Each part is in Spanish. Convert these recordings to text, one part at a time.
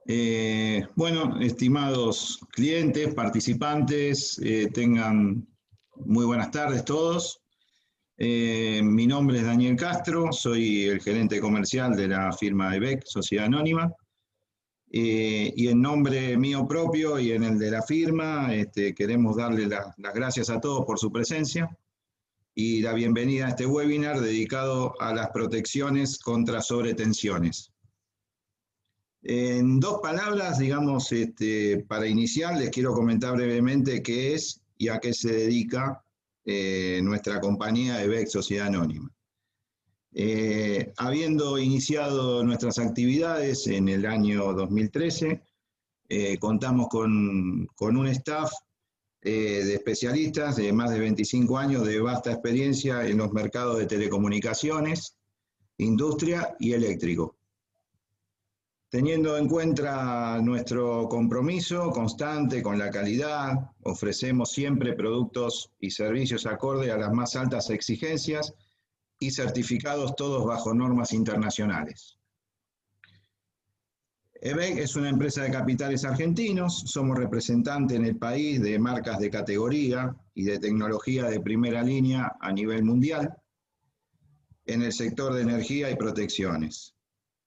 Bueno, estimados clientes, participantes, tengan muy buenas tardes todos. Mi nombre es Daniel Castro, soy el gerente comercial de la firma EBEC, Sociedad Anónima. Y en nombre mío propio y en el de la firma, queremos darle las gracias a todos por su presencia y la bienvenida a este webinar dedicado a las protecciones contra sobretensiones. En dos palabras, digamos, para iniciar, les quiero comentar brevemente qué es y a qué se dedica nuestra compañía EBEC Sociedad Anónima. Habiendo iniciado nuestras actividades en el año 2013, contamos con un staff de especialistas de más de 25 años de vasta experiencia en los mercados de telecomunicaciones, industria y eléctrico. Teniendo en cuenta nuestro compromiso constante con la calidad, ofrecemos siempre productos y servicios acorde a las más altas exigencias y certificados todos bajo normas internacionales. EBEC es una empresa de capitales argentinos, somos representantes en el país de marcas de categoría y de tecnología de primera línea a nivel mundial en el sector de energía y protecciones.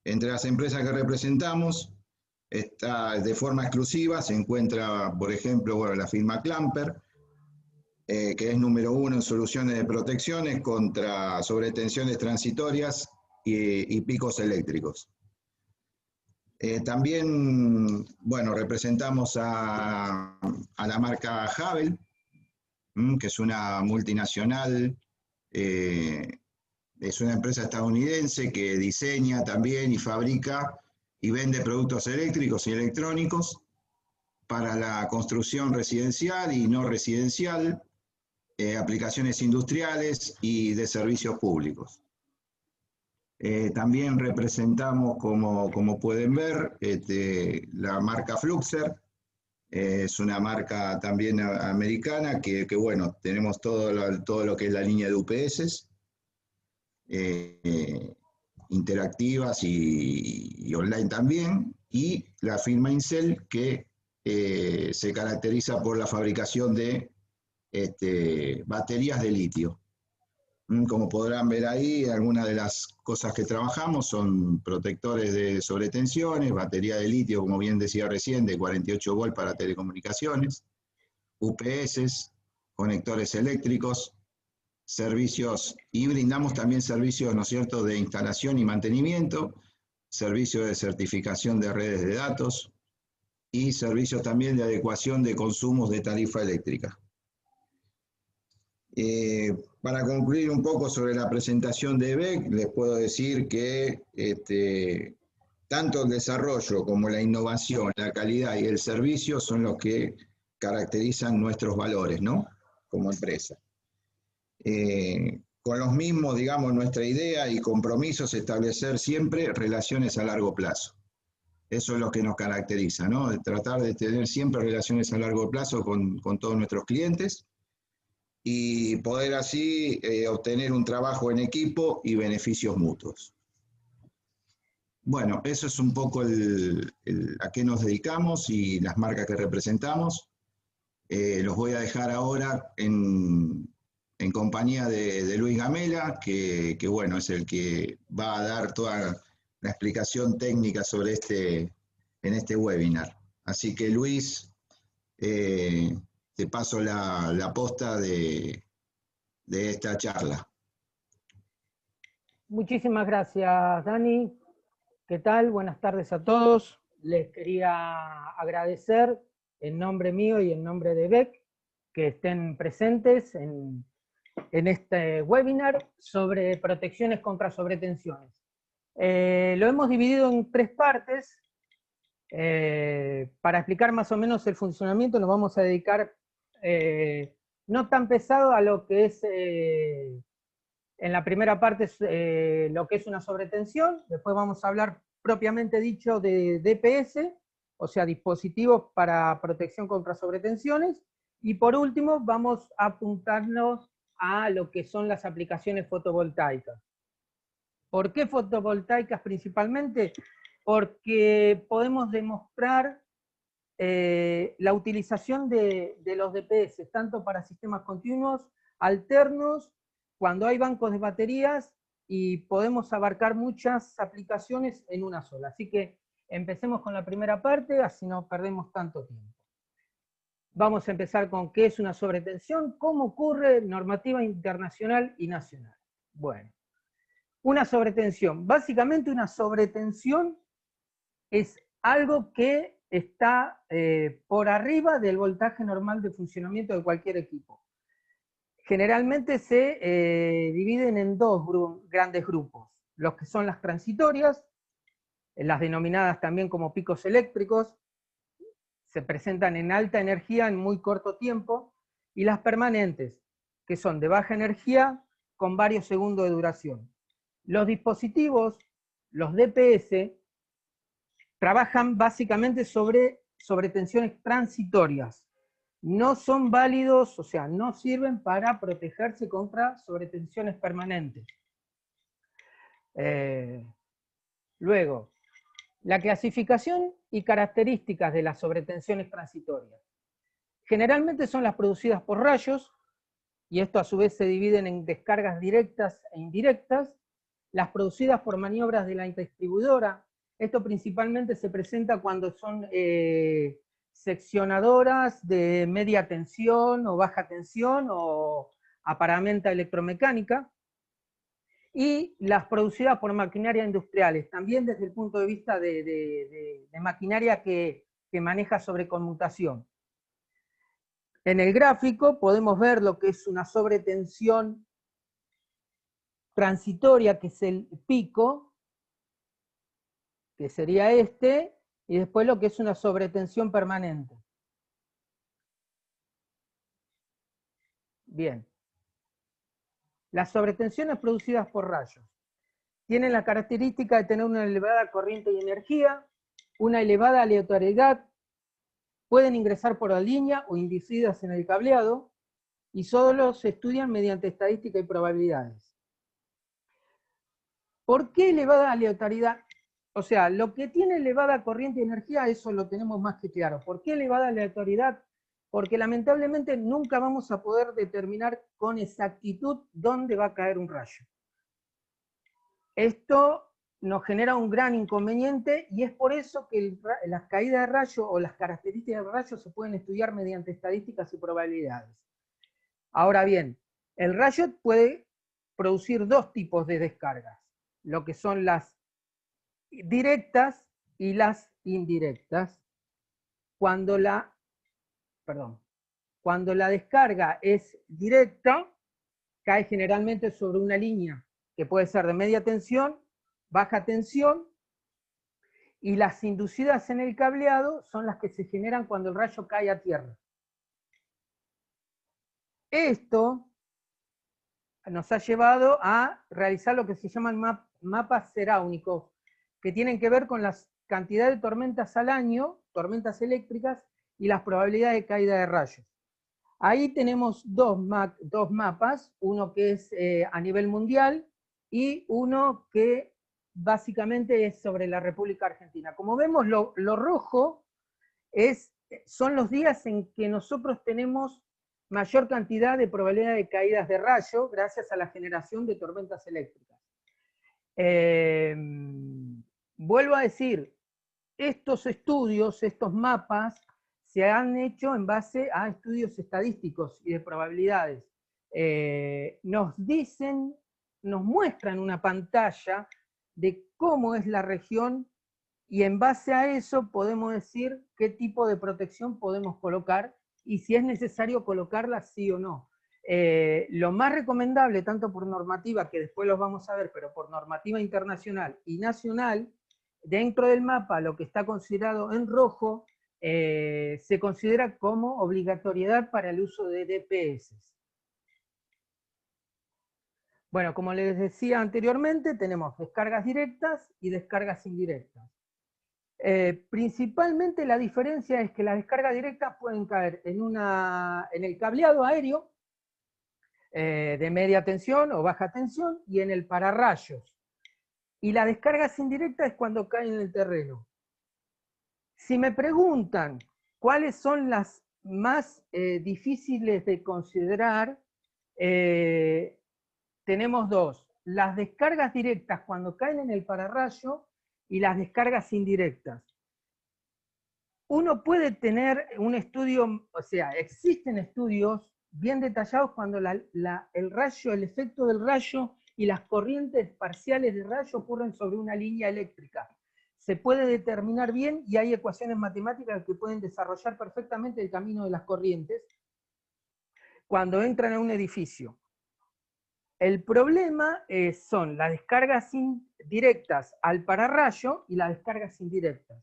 Entre las empresas que representamos, de forma exclusiva se encuentra, por ejemplo, bueno, la firma Clamper, que es número 1 en soluciones de protecciones contra sobretensiones transitorias y picos eléctricos. También, bueno, representamos a la marca Havel, que es una multinacional, es una empresa estadounidense que diseña también y fabrica y vende productos eléctricos y electrónicos para la construcción residencial y no residencial, aplicaciones industriales y de servicios públicos. También representamos, como pueden ver, la marca Fluxer. Es una marca también americana que bueno, tenemos todo lo que es la línea de UPS, interactivas y online también, y la firma Incel, que se caracteriza por la fabricación de baterías de litio. Como podrán ver ahí, algunas de las cosas que trabajamos son protectores de sobretensiones, batería de litio, como bien decía recién, de 48 volt para telecomunicaciones, UPS, conectores eléctricos, servicios, y brindamos también servicios, ¿no es cierto?, de instalación y mantenimiento, servicios de certificación de redes de datos y servicios también de adecuación de consumos de tarifa eléctrica. Para concluir un poco sobre la presentación de EBEC, les puedo decir que tanto el desarrollo como la innovación, la calidad y el servicio son los que caracterizan nuestros valores, ¿no?, como empresa. Con los mismos, digamos, nuestra idea y compromiso es establecer siempre relaciones a largo plazo. Eso es lo que nos caracteriza, ¿no?, de tratar de tener siempre relaciones a largo plazo con todos nuestros clientes, y poder así obtener un trabajo en equipo y beneficios mutuos. Bueno, eso es un poco a qué nos dedicamos y las marcas que representamos. Los voy a dejar ahora en compañía de Luis Gamela, que bueno, es el que va a dar toda la explicación técnica sobre en este webinar. Así que Luis, te paso la posta de esta charla. Muchísimas gracias, Dani. ¿Qué tal? Buenas tardes a todos. Les quería agradecer en nombre mío y en nombre de EBEC que estén presentes en este webinar sobre protecciones contra sobretensiones. Lo hemos dividido en 3 partes. Para explicar más o menos el funcionamiento nos vamos a dedicar no tan pesado a lo que es, en la primera parte, lo que es una sobretensión. Después vamos a hablar propiamente dicho de DPS, o sea, dispositivos para protección contra sobretensiones. Y por último vamos a apuntarnos a lo que son las aplicaciones fotovoltaicas. ¿Por qué fotovoltaicas principalmente? porque podemos demostrar la utilización de los DPS, tanto para sistemas continuos, alternos, cuando hay bancos de baterías, y podemos abarcar muchas aplicaciones en una sola. Así que empecemos con la primera parte, así no perdemos tanto tiempo. Vamos a empezar con qué es una sobretensión, cómo ocurre, normativa internacional y nacional. Bueno, una sobretensión. Básicamente una sobretensión es algo que está por arriba del voltaje normal de funcionamiento de cualquier equipo. Generalmente se dividen en dos grandes grupos, los que son las transitorias, las denominadas también como picos eléctricos, se presentan en alta energía en muy corto tiempo, y las permanentes, que son de baja energía con varios segundos de duración. Los dispositivos, los DPS, trabajan básicamente sobre tensiones transitorias. No son válidos, o sea, no sirven para protegerse contra sobretensiones permanentes. Luego, la clasificación y características de las sobretensiones transitorias. Generalmente son las producidas por rayos, y esto a su vez se dividen en descargas directas e indirectas, las producidas por maniobras de la distribuidora. Esto principalmente se presenta cuando son seccionadoras de media tensión o baja tensión o aparamenta electromecánica, y las producidas por maquinaria industriales, también desde el punto de vista de maquinaria que maneja sobreconmutación. En el gráfico podemos ver lo que es una sobretensión transitoria, que es el pico, que sería este, y después lo que es una sobretensión permanente. Bien. Las sobretensiones producidas por rayos tienen la característica de tener una elevada corriente y energía, una elevada aleatoriedad, pueden ingresar por la línea o inducidas en el cableado, y solo se estudian mediante estadística y probabilidades. ¿Por qué elevada aleatoriedad? O sea, lo que tiene elevada corriente y energía, eso lo tenemos más que claro. ¿Por qué elevada aleatoriedad? Porque lamentablemente nunca vamos a poder determinar con exactitud dónde va a caer un rayo. Esto nos genera un gran inconveniente, y es por eso que las caídas de rayo o las características de rayo se pueden estudiar mediante estadísticas y probabilidades. Ahora bien, el rayo puede producir dos tipos de descargas, lo que son las directas y las indirectas. Cuando la descarga es directa, cae generalmente sobre una línea que puede ser de media tensión, baja tensión, y las inducidas en el cableado son las que se generan cuando el rayo cae a tierra. Esto nos ha llevado a realizar lo que se llaman mapas ceráunicos, que tienen que ver con la cantidad de tormentas al año, tormentas eléctricas, y las probabilidades de caída de rayos. Ahí tenemos dos mapas, uno que es a nivel mundial y uno que básicamente es sobre la República Argentina. Como vemos, lo rojo son los días en que nosotros tenemos mayor cantidad de probabilidad de caídas de rayo gracias a la generación de tormentas eléctricas. Vuelvo a decir, estos estudios, estos mapas, se han hecho en base a estudios estadísticos y de probabilidades. Nos muestran una pantalla de cómo es la región, y en base a eso podemos decir qué tipo de protección podemos colocar y si es necesario colocarla sí o no. Lo más recomendable, tanto por normativa, que después los vamos a ver, pero por normativa internacional y nacional, dentro del mapa lo que está considerado en rojo se considera como obligatoriedad para el uso de DPS. Bueno, como les decía anteriormente, tenemos descargas directas y descargas indirectas. Principalmente la diferencia es que las descargas directas pueden caer en el cableado aéreo de media tensión o baja tensión, y en el pararrayos. y las descargas indirectas es cuando caen en el terreno. Si me preguntan cuáles son las más difíciles de considerar, tenemos dos. Las descargas directas cuando caen en el pararrayo y las descargas indirectas. Uno puede tener un estudio, o sea, existen estudios bien detallados cuando el rayo, el efecto del rayo y las corrientes parciales de rayo ocurren sobre una línea eléctrica. Se puede determinar bien y hay ecuaciones matemáticas que pueden desarrollar perfectamente el camino de las corrientes cuando entran a un edificio. El problema son las descargas directas al pararrayo y las descargas indirectas.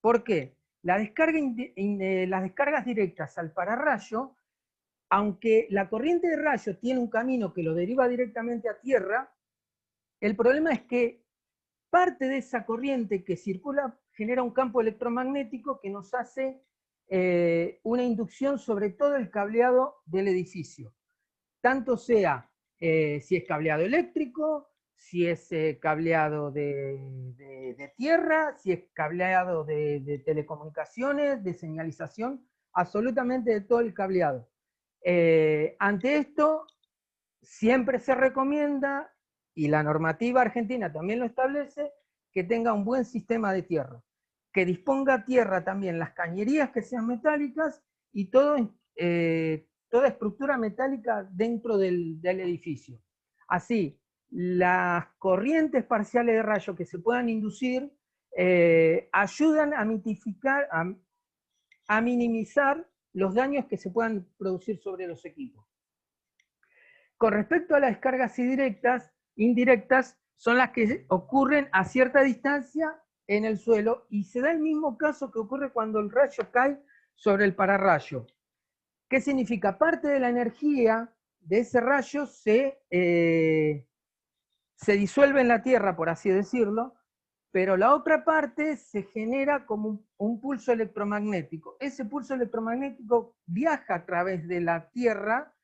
¿Por qué? Las descargas directas al pararrayo, aunque la corriente de rayo tiene un camino que lo deriva directamente a tierra, el problema es que parte de esa corriente que circula genera un campo electromagnético que nos hace una inducción sobre todo el cableado del edificio. Tanto sea si es cableado eléctrico, si es cableado de tierra, si es cableado de telecomunicaciones, de señalización, absolutamente de todo el cableado. Ante esto, siempre se recomienda, y la normativa argentina también lo establece, que tenga un buen sistema de tierra, que disponga tierra también las cañerías que sean metálicas y toda estructura metálica dentro del edificio. Así, las corrientes parciales de rayo que se puedan inducir ayudan a mitificar, a minimizar los daños que se puedan producir sobre los equipos. Con respecto a las descargas indirectas, son las que ocurren a cierta distancia en el suelo y se da el mismo caso que ocurre cuando el rayo cae sobre el pararrayo. ¿Qué significa? Parte de la energía de ese rayo se disuelve en la tierra, por así decirlo, pero la otra parte se genera como un pulso electromagnético. Ese pulso electromagnético viaja a través de la tierra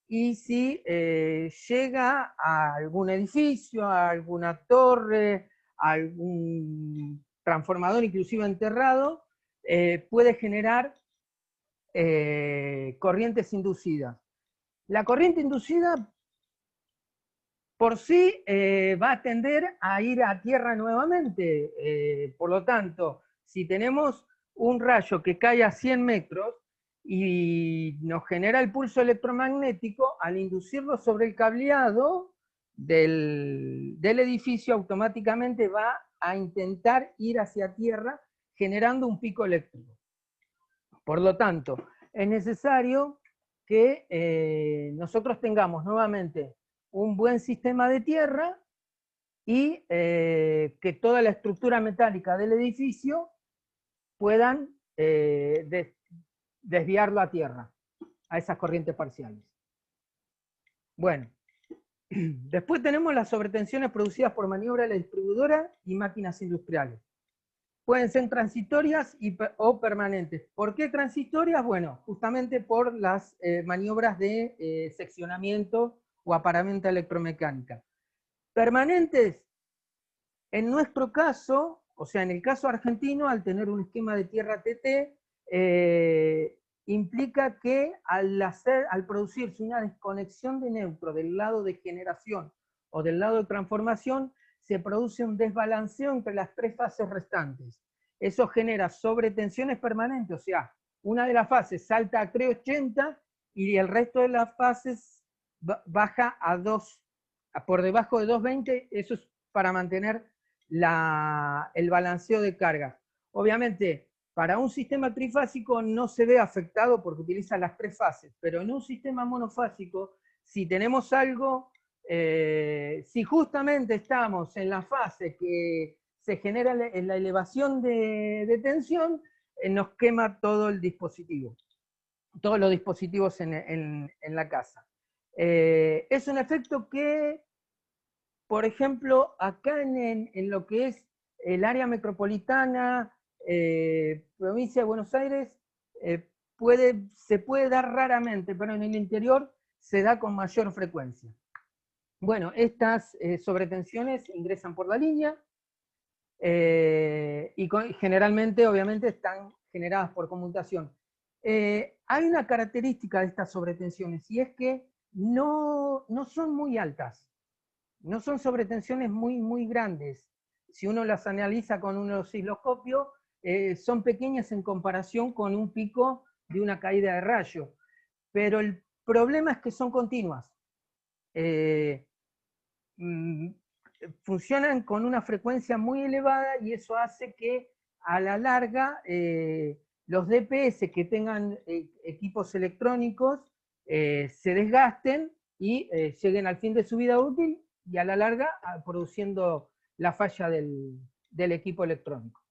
y si llega a algún edificio, a alguna torre, a algún transformador inclusive enterrado, puede generar corrientes inducidas. La corriente inducida por sí va a tender a ir a tierra nuevamente. Por lo tanto, si tenemos un rayo que cae a 100 metros y nos genera el pulso electromagnético, al inducirlo sobre el cableado del edificio, automáticamente va a intentar ir hacia tierra generando un pico eléctrico. Por lo tanto, es necesario que nosotros tengamos nuevamente un buen sistema de tierra y que toda la estructura metálica del edificio puedan desviarlo a tierra, a esas corrientes parciales. Bueno, después tenemos las sobretensiones producidas por maniobra de la distribuidora y máquinas industriales. Pueden ser transitorias o permanentes. ¿Por qué transitorias? Bueno, justamente por las maniobras de seccionamiento o aparamiento electromecánica. Permanentes, en nuestro caso, o sea, en el caso argentino, al tener un esquema de tierra TT, implica que al producirse una desconexión de neutro del lado de generación o del lado de transformación, se produce un desbalanceo entre las tres fases restantes. Eso genera sobretensiones permanentes, o sea, una de las fases salta a 380 y el resto de las fases baja por debajo de 220, eso es para mantener el balanceo de carga. Obviamente, para un sistema trifásico no se ve afectado porque utiliza las tres fases, pero en un sistema monofásico, si tenemos algo, si justamente estamos en la fase que se genera la elevación de tensión, nos quema todo el dispositivo, todos los dispositivos en la casa. Es un efecto que, por ejemplo, acá en lo que es el área metropolitana, provincia de Buenos Aires, se puede dar raramente, pero en el interior se da con mayor frecuencia. Bueno, estas sobretensiones ingresan por la línea y generalmente, obviamente, están generadas por conmutación. Hay una característica de estas sobretensiones y es que no son muy altas, no son sobretensiones muy grandes. Si uno las analiza con un osciloscopio, son pequeñas en comparación con un pico de una caída de rayo. Pero el problema es que son continuas. Funcionan con una frecuencia muy elevada y eso hace que a la larga los DPS que tengan equipos electrónicos se desgasten y lleguen al fin de su vida útil y a la larga produciendo la falla del equipo electrónico.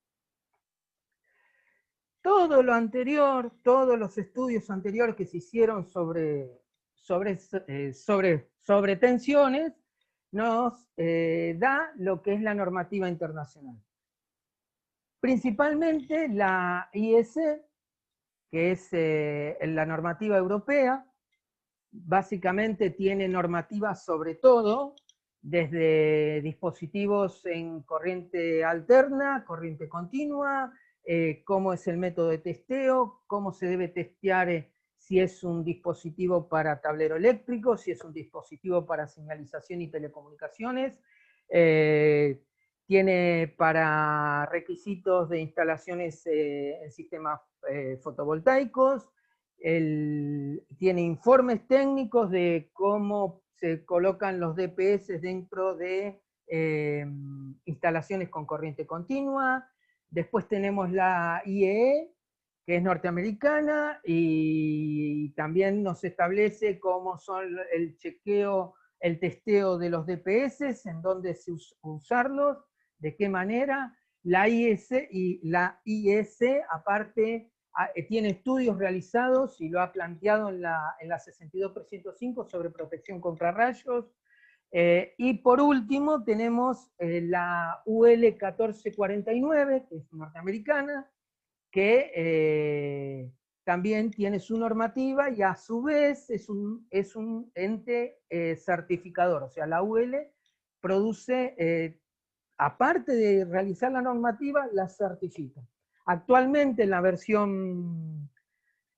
Todo lo anterior, todos los estudios anteriores que se hicieron sobre tensiones, nos da lo que es la normativa internacional. Principalmente la IEC, que es la normativa europea, básicamente tiene normativas sobre todo, desde dispositivos en corriente alterna, corriente continua, cómo es el método de testeo, cómo se debe testear si es un dispositivo para tablero eléctrico, si es un dispositivo para señalización y telecomunicaciones, tiene para requisitos de instalaciones en sistemas fotovoltaicos, tiene informes técnicos de cómo se colocan los DPS dentro de instalaciones con corriente continua. Después tenemos la IEE, que es norteamericana, y también nos establece cómo son el chequeo, el testeo de los DPS, en dónde usarlos, de qué manera. La IEC y la IEC, aparte, tiene estudios realizados y lo ha planteado en la 62305 sobre protección contra rayos. Y por último tenemos la UL 1449, que es norteamericana, que también tiene su normativa y a su vez es un ente certificador. O sea, la UL produce, aparte de realizar la normativa, la certifica. Actualmente en la versión,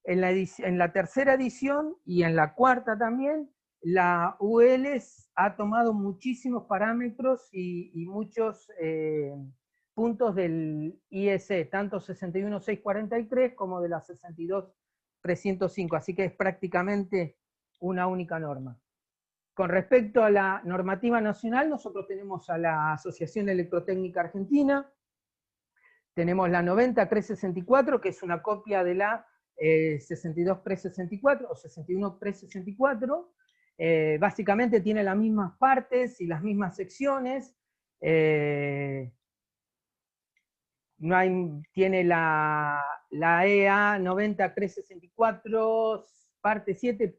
en la tercera edición y en la cuarta también, la UL ha tomado muchísimos parámetros y muchos puntos del IEC, tanto 61643 como de la 62305, así que es prácticamente una única norma. Con respecto a la normativa nacional, nosotros tenemos a la Asociación Electrotécnica Argentina, tenemos la 90-364, que es una copia de la 62-364 o 61-364, básicamente tiene las mismas partes y las mismas secciones, tiene la EA 90-364, parte 7,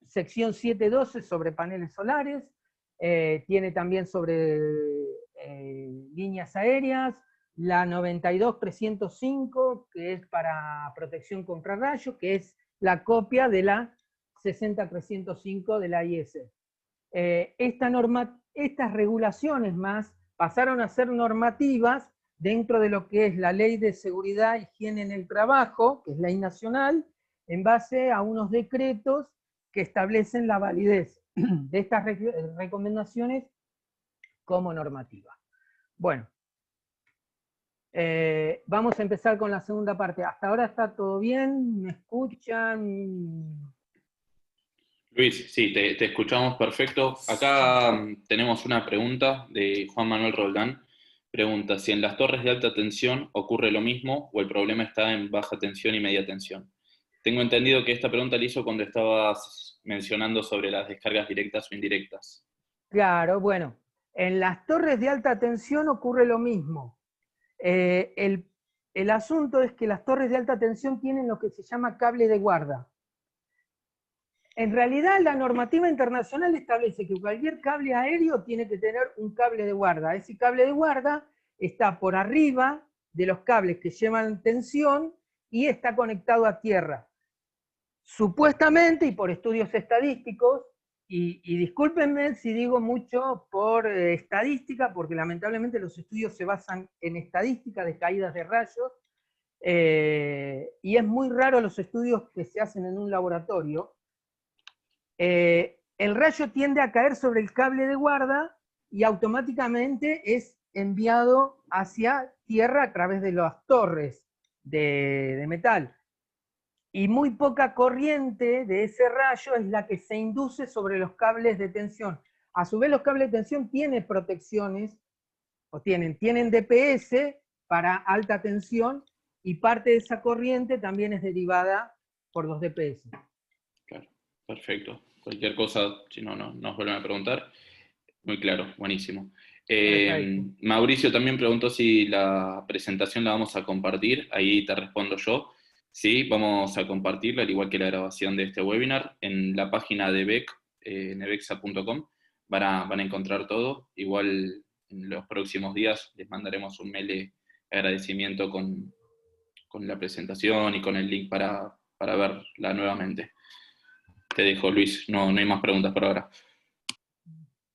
sección 712 sobre paneles solares, tiene también sobre líneas aéreas, la 92-305, que es para protección contra rayos, que es la copia de la 60-305 de la IEC. Estas regulaciones más pasaron a ser normativas dentro de lo que es la Ley de Seguridad e Higiene en el Trabajo, que es ley nacional, en base a unos decretos que establecen la validez de estas recomendaciones como normativa. Bueno, vamos a empezar con la segunda parte. ¿Hasta ahora está todo bien? ¿Me escuchan? Luis, sí, te escuchamos perfecto. Acá tenemos una pregunta de Juan Manuel Roldán. Pregunta si en las torres de alta tensión ocurre lo mismo o el problema está en baja tensión y media tensión. Tengo entendido que esta pregunta la hizo cuando estabas mencionando sobre las descargas directas o indirectas. Claro, bueno, en las torres de alta tensión ocurre lo mismo. El asunto es que las torres de alta tensión tienen lo que se llama cable de guarda. En realidad la normativa internacional establece que cualquier cable aéreo tiene que tener un cable de guarda. Ese cable de guarda está por arriba de los cables que llevan tensión y está conectado a tierra. Supuestamente, y por estudios estadísticos, y discúlpenme si digo mucho por estadística, porque lamentablemente los estudios se basan en estadística de caídas de rayos, y es muy raro los estudios que se hacen en un laboratorio. El rayo tiende a caer sobre el cable de guarda y automáticamente es enviado hacia tierra a través de las torres de metal. Y muy poca corriente de ese rayo es la que se induce sobre los cables de tensión. A su vez, los cables de tensión tienen protecciones, o tienen DPS para alta tensión, y parte de esa corriente también es derivada por los DPS. Claro, perfecto. Cualquier cosa, si no, nos vuelven a preguntar. Muy claro, buenísimo. Mauricio también preguntó si la presentación la vamos a compartir. Ahí te respondo yo. Sí, vamos a compartirla, al igual que la grabación de este webinar, en la página de BEC, nevexa.com. Van a encontrar todo. Igual en los próximos días les mandaremos un mail de agradecimiento con la presentación y con el link para verla nuevamente. Te dejo, Luis. No hay más preguntas por ahora.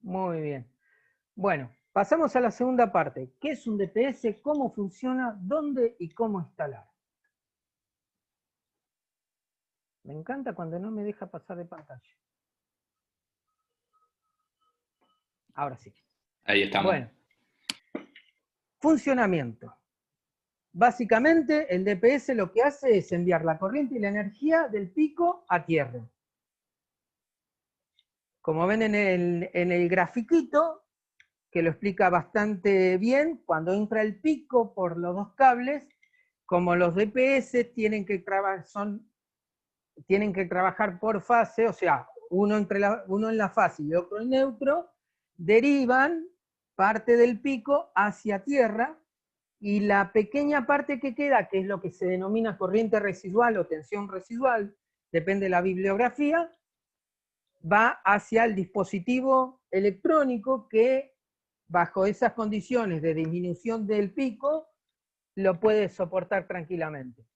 Muy bien. Bueno, pasamos a la segunda parte. ¿Qué es un DPS? ¿Cómo funciona? ¿Dónde y cómo instalar? Me encanta cuando no me deja pasar de pantalla. Ahora sí. Ahí estamos. Bueno. Funcionamiento. Básicamente, el DPS lo que hace es enviar la corriente y la energía del pico a tierra. Como ven en el grafiquito, que lo explica bastante bien, cuando entra el pico por los dos cables, como los DPS tienen que trabajar por fase, o sea, uno en la fase y otro en neutro, derivan parte del pico hacia tierra, y la pequeña parte que queda, que es lo que se denomina corriente residual o tensión residual, depende de la bibliografía, va hacia el dispositivo electrónico que, bajo esas condiciones de disminución del pico, lo puede soportar tranquilamente.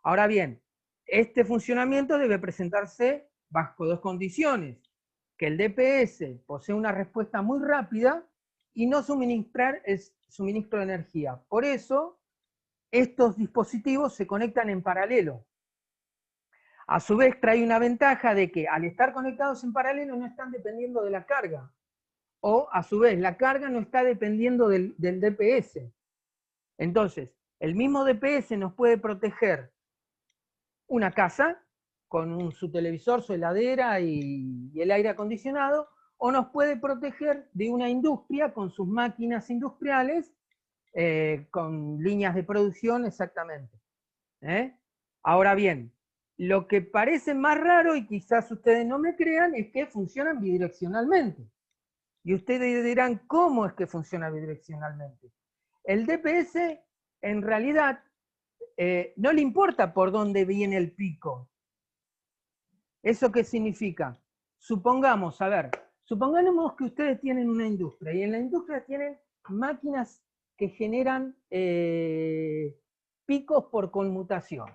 Ahora bien, este funcionamiento debe presentarse bajo dos condiciones: que el DPS posee una respuesta muy rápida y no suministrar el suministro de energía. Por eso, estos dispositivos se conectan en paralelo. A su vez, trae una ventaja de que al estar conectados en paralelo no están dependiendo de la carga. O, a su vez, la carga no está dependiendo del DPS. Entonces, el mismo DPS nos puede proteger una casa con su televisor, su heladera y el aire acondicionado, o nos puede proteger de una industria con sus máquinas industriales, con líneas de producción exactamente. Ahora bien, lo que parece más raro, y quizás ustedes no me crean, es que funcionan bidireccionalmente. Y ustedes dirán, ¿cómo es que funciona bidireccionalmente? El DPS, en realidad, no le importa por dónde viene el pico. ¿Eso qué significa? Supongamos que ustedes tienen una industria, y en la industria tienen máquinas que generan picos por conmutación.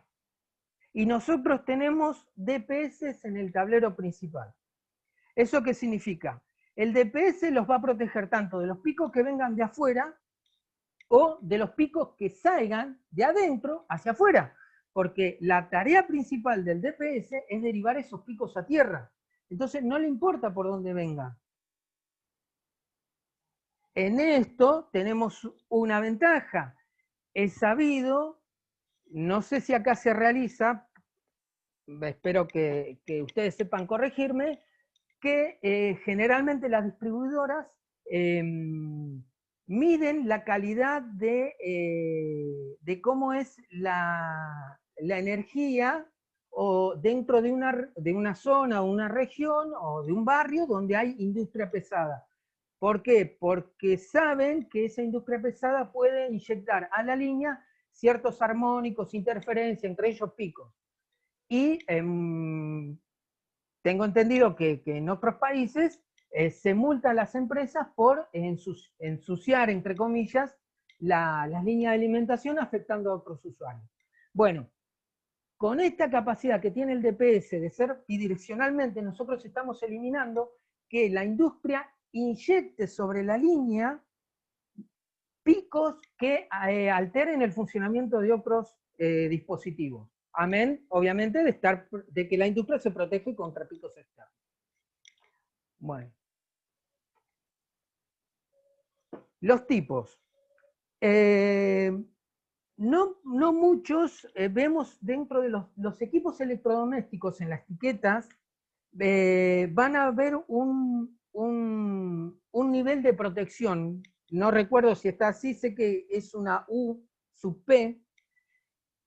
Y nosotros tenemos DPS en el tablero principal. ¿Eso qué significa? El DPS los va a proteger tanto de los picos que vengan de afuera, o de los picos que salgan de adentro hacia afuera, porque la tarea principal del DPS es derivar esos picos a tierra. Entonces no le importa por dónde vengan. En esto tenemos una ventaja. Es sabido, no sé si acá se realiza, espero que ustedes sepan corregirme, que generalmente las distribuidoras miden la calidad de cómo es la energía, o dentro de una zona o una región o de un barrio donde hay industria pesada. ¿Por qué? Porque saben que esa industria pesada puede inyectar a la línea ciertos armónicos, interferencia, entre ellos picos. Y tengo entendido que en otros países se multan a las empresas por ensuciar, entre comillas, las líneas de alimentación, afectando a otros usuarios. Bueno, con esta capacidad que tiene el DPS de ser bidireccionalmente, nosotros estamos eliminando que la industria inyecte sobre la línea picos que alteren el funcionamiento de otros dispositivos. Amén, obviamente, de que la industria se protege contra picos externos. Bueno. Los tipos. No muchos vemos dentro de los equipos electrodomésticos en las etiquetas, van a ver un nivel de protección. No recuerdo si está así, sé que es una U sub P,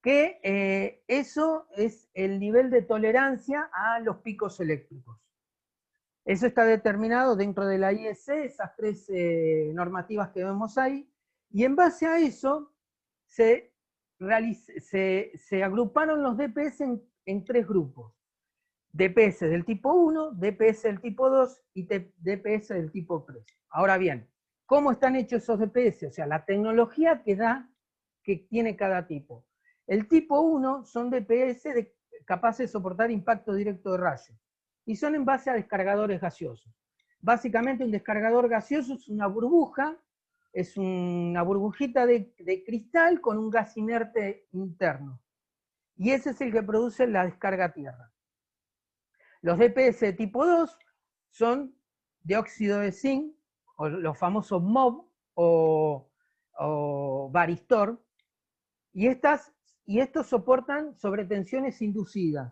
que eso es el nivel de tolerancia a los picos eléctricos. Eso está determinado dentro de la IEC, esas tres normativas que vemos ahí, y en base a eso se agruparon los DPS en tres grupos. DPS del tipo 1, DPS del tipo 2 y DPS del tipo 3. Ahora bien, ¿cómo están hechos esos DPS? O sea, la tecnología que tiene cada tipo. El tipo 1 son DPS capaces de soportar impacto directo de rayos, y son en base a descargadores gaseosos. Básicamente un descargador gaseoso es una burbuja, es una burbujita de cristal con un gas inerte interno. Y ese es el que produce la descarga a tierra. Los DPS de tipo 2 son dióxido de zinc, o los famosos MOB o varistor, y estos soportan sobretensiones inducidas.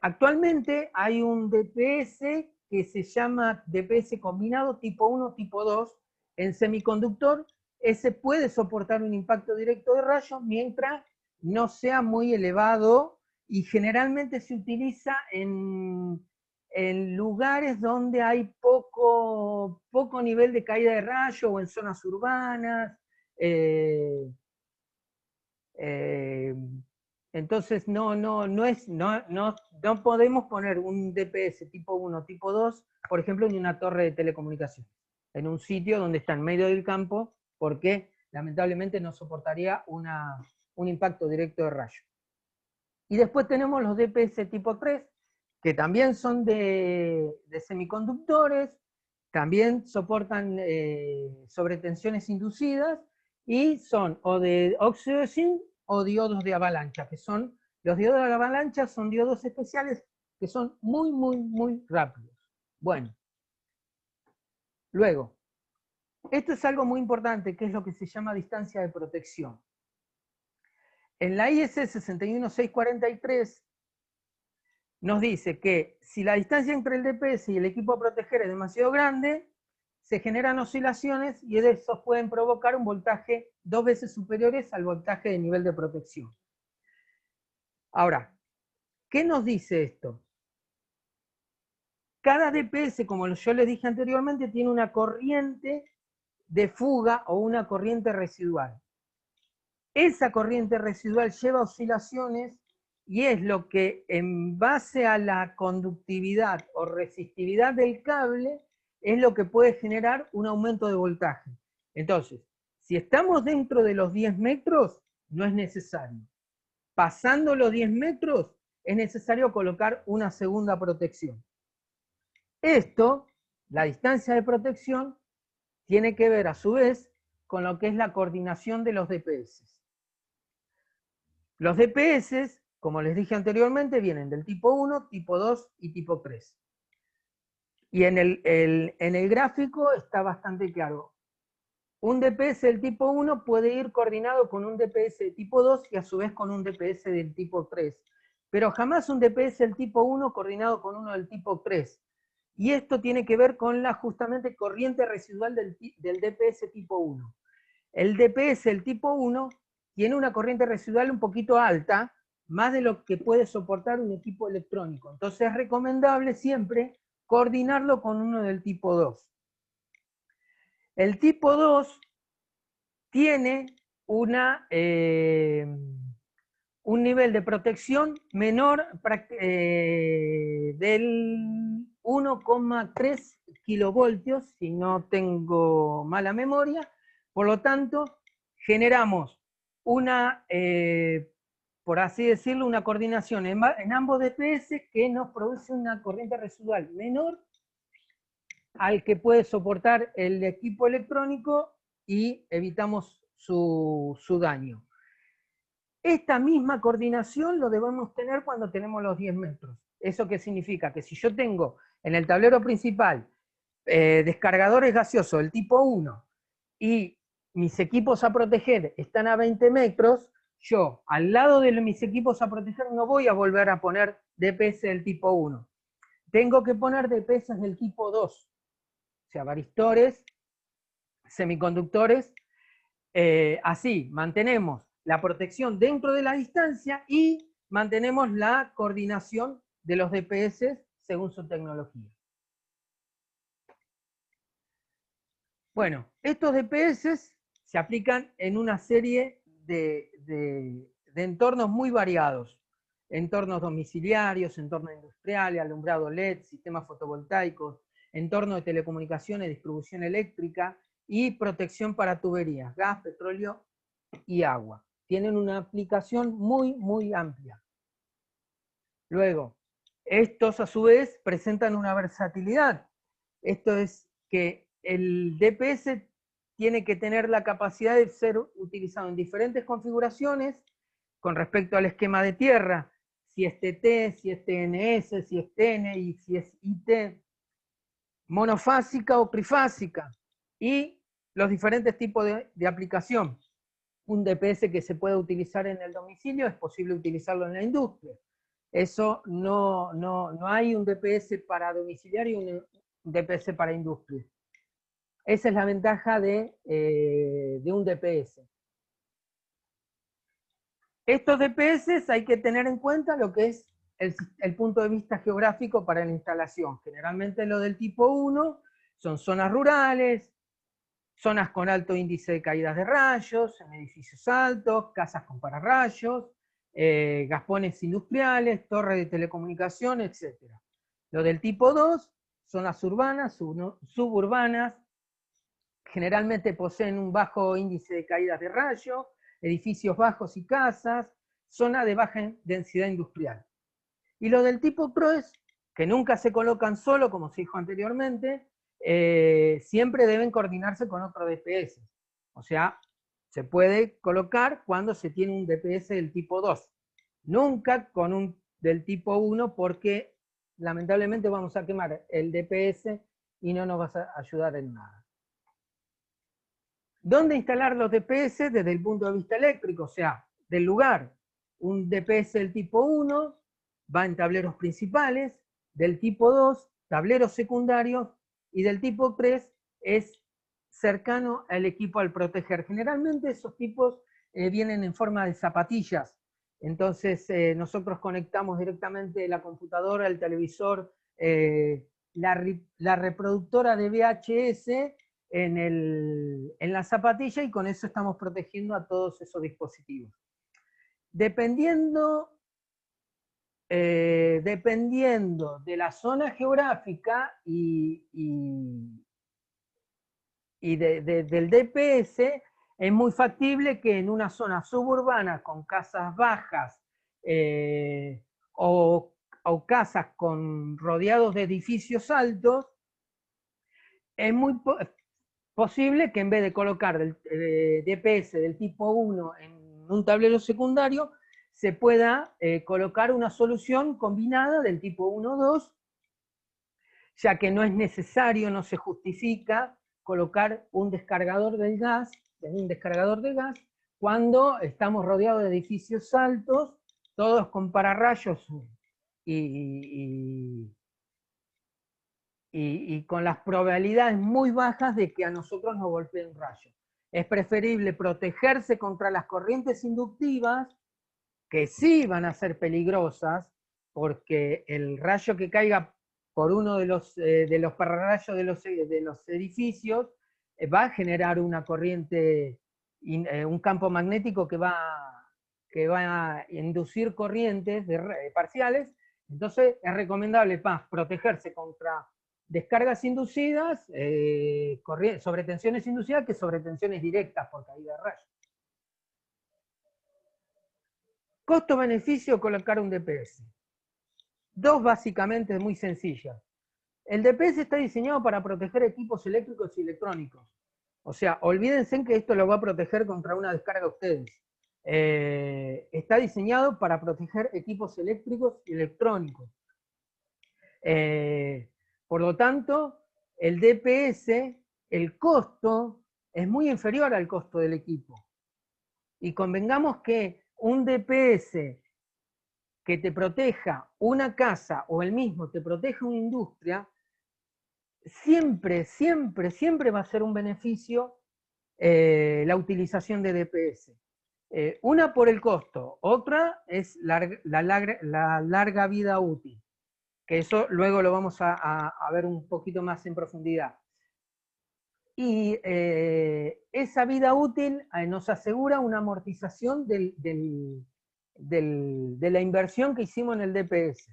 Actualmente hay un DPS que se llama DPS combinado tipo 1, tipo 2, en semiconductor. Ese puede soportar un impacto directo de rayos mientras no sea muy elevado, y generalmente se utiliza en lugares donde hay poco nivel de caída de rayos, o en zonas urbanas. Entonces no podemos poner un DPS tipo 1, tipo 2, por ejemplo, en una torre de telecomunicaciones, en un sitio donde está en medio del campo, porque lamentablemente no soportaría un impacto directo de rayo. Y después tenemos los DPS tipo 3, que también son de semiconductores, también soportan sobretensiones inducidas, y son o de óxido de zinc o diodos de avalancha, que son, los diodos de avalancha son diodos especiales que son muy rápidos. Bueno, luego, esto es algo muy importante, que es lo que se llama distancia de protección. En la IEC 61643 nos dice que si la distancia entre el DPS y el equipo a proteger es demasiado grande, se generan oscilaciones, y de esos pueden provocar un voltaje 2 veces superiores al voltaje de nivel de protección. Ahora, ¿qué nos dice esto? Cada DPS, como yo les dije anteriormente, tiene una corriente de fuga o una corriente residual. Esa corriente residual lleva oscilaciones, y es lo que, en base a la conductividad o resistividad del cable, es lo que puede generar un aumento de voltaje. Entonces, si estamos dentro de los 10 metros, no es necesario. Pasando los 10 metros, es necesario colocar una segunda protección. Esto, la distancia de protección, tiene que ver a su vez con lo que es la coordinación de los DPS. Los DPS, como les dije anteriormente, vienen del tipo 1, tipo 2 y tipo 3. Y en el gráfico está bastante claro. Un DPS del tipo 1 puede ir coordinado con un DPS de tipo 2 y a su vez con un DPS del tipo 3. Pero jamás un DPS del tipo 1 coordinado con uno del tipo 3. Y esto tiene que ver con la justamente corriente residual del DPS tipo 1. El DPS del tipo 1 tiene una corriente residual un poquito alta, más de lo que puede soportar un equipo electrónico. Entonces es recomendable siempre coordinarlo con uno del tipo 2. El tipo 2 tiene un nivel de protección menor del 1,3 kilovoltios, si no tengo mala memoria. Por lo tanto, generamos una, por así decirlo, una coordinación en ambos DPS que nos produce una corriente residual menor al que puede soportar el equipo electrónico y evitamos su daño. Esta misma coordinación lo debemos tener cuando tenemos los 10 metros. ¿Eso qué significa? Que si yo tengo en el tablero principal descargadores gaseosos del tipo 1 y mis equipos a proteger están a 20 metros, yo al lado de mis equipos a proteger no voy a volver a poner DPS del tipo 1. Tengo que poner DPS del tipo 2, o sea, varistores, semiconductores, así mantenemos la protección dentro de la distancia y mantenemos la coordinación de los DPS según su tecnología. Bueno, estos DPS se aplican en una serie de entornos muy variados. Entornos domiciliarios, entornos industriales, alumbrado LED, sistemas fotovoltaicos, entorno de telecomunicaciones, distribución eléctrica y protección para tuberías, gas, petróleo y agua. Tienen una aplicación muy, muy amplia. Luego, estos a su vez presentan una versatilidad. Esto es que el DPS tiene que tener la capacidad de ser utilizado en diferentes configuraciones con respecto al esquema de tierra, si es TT, si es TNS, si es TN y si es IT, monofásica o trifásica, y los diferentes tipos de aplicación. Un DPS que se puede utilizar en el domicilio es posible utilizarlo en la industria. Eso no hay un DPS para domiciliario y un DPS para industria. Esa es la ventaja de un DPS. Estos DPS hay que tener en cuenta lo que es el punto de vista geográfico para la instalación. Generalmente lo del tipo 1 son zonas rurales, zonas con alto índice de caídas de rayos, en edificios altos, casas con pararrayos, gaspones industriales, torres de telecomunicación, etc. Lo del tipo 2, zonas urbanas, suburbanas, generalmente poseen un bajo índice de caídas de rayos, edificios bajos y casas, zona de baja densidad industrial. Y lo del tipo 3, que nunca se colocan solo, como se dijo anteriormente, siempre deben coordinarse con otro DPS. O sea, se puede colocar cuando se tiene un DPS del tipo 2. Nunca con un del tipo 1 porque lamentablemente vamos a quemar el DPS y no nos va a ayudar en nada. ¿Dónde instalar los DPS desde el punto de vista eléctrico? O sea, del lugar. Un DPS del tipo 1 va en tableros principales, del tipo 2, tableros secundarios, y del tipo 3 es cercano al equipo al proteger. Generalmente esos tipos vienen en forma de zapatillas. Entonces nosotros conectamos directamente la computadora, el televisor, la reproductora de VHS en la zapatilla y con eso estamos protegiendo a todos esos dispositivos. Dependiendo de la zona geográfica y del DPS, es muy factible que en una zona suburbana con casas bajas o casas rodeados de edificios altos, es muy posible que en vez de colocar el DPS del tipo 1 en un tablero secundario, se pueda colocar una solución combinada del tipo 1-2, ya que no es necesario, no se justifica colocar un descargador de gas cuando estamos rodeados de edificios altos, todos con pararrayos y con las probabilidades muy bajas de que a nosotros nos golpee un rayo. Es preferible protegerse contra las corrientes inductivas, que sí van a ser peligrosas, porque el rayo que caiga por uno de los pararrayos de los edificios va a generar una corriente, un campo magnético que va a inducir corrientes parciales. Entonces es recomendable más protegerse contra descargas inducidas, sobretensiones inducidas, que sobretensiones directas por caída de rayos. Costo-beneficio colocar un DPS. Dos básicamente muy sencillas. El DPS está diseñado para proteger equipos eléctricos y electrónicos. O sea, olvídense que esto lo va a proteger contra una descarga a ustedes. Está diseñado para proteger equipos eléctricos y electrónicos. Por lo tanto, el DPS, el costo es muy inferior al costo del equipo. Y convengamos que un DPS que te proteja una casa o el mismo te proteja una industria, siempre, siempre, siempre va a ser un beneficio la utilización de DPS. Una por el costo, otra es la larga vida útil, que eso luego lo vamos a ver un poquito más en profundidad. Y esa vida útil nos asegura una amortización de la inversión que hicimos en el DPS.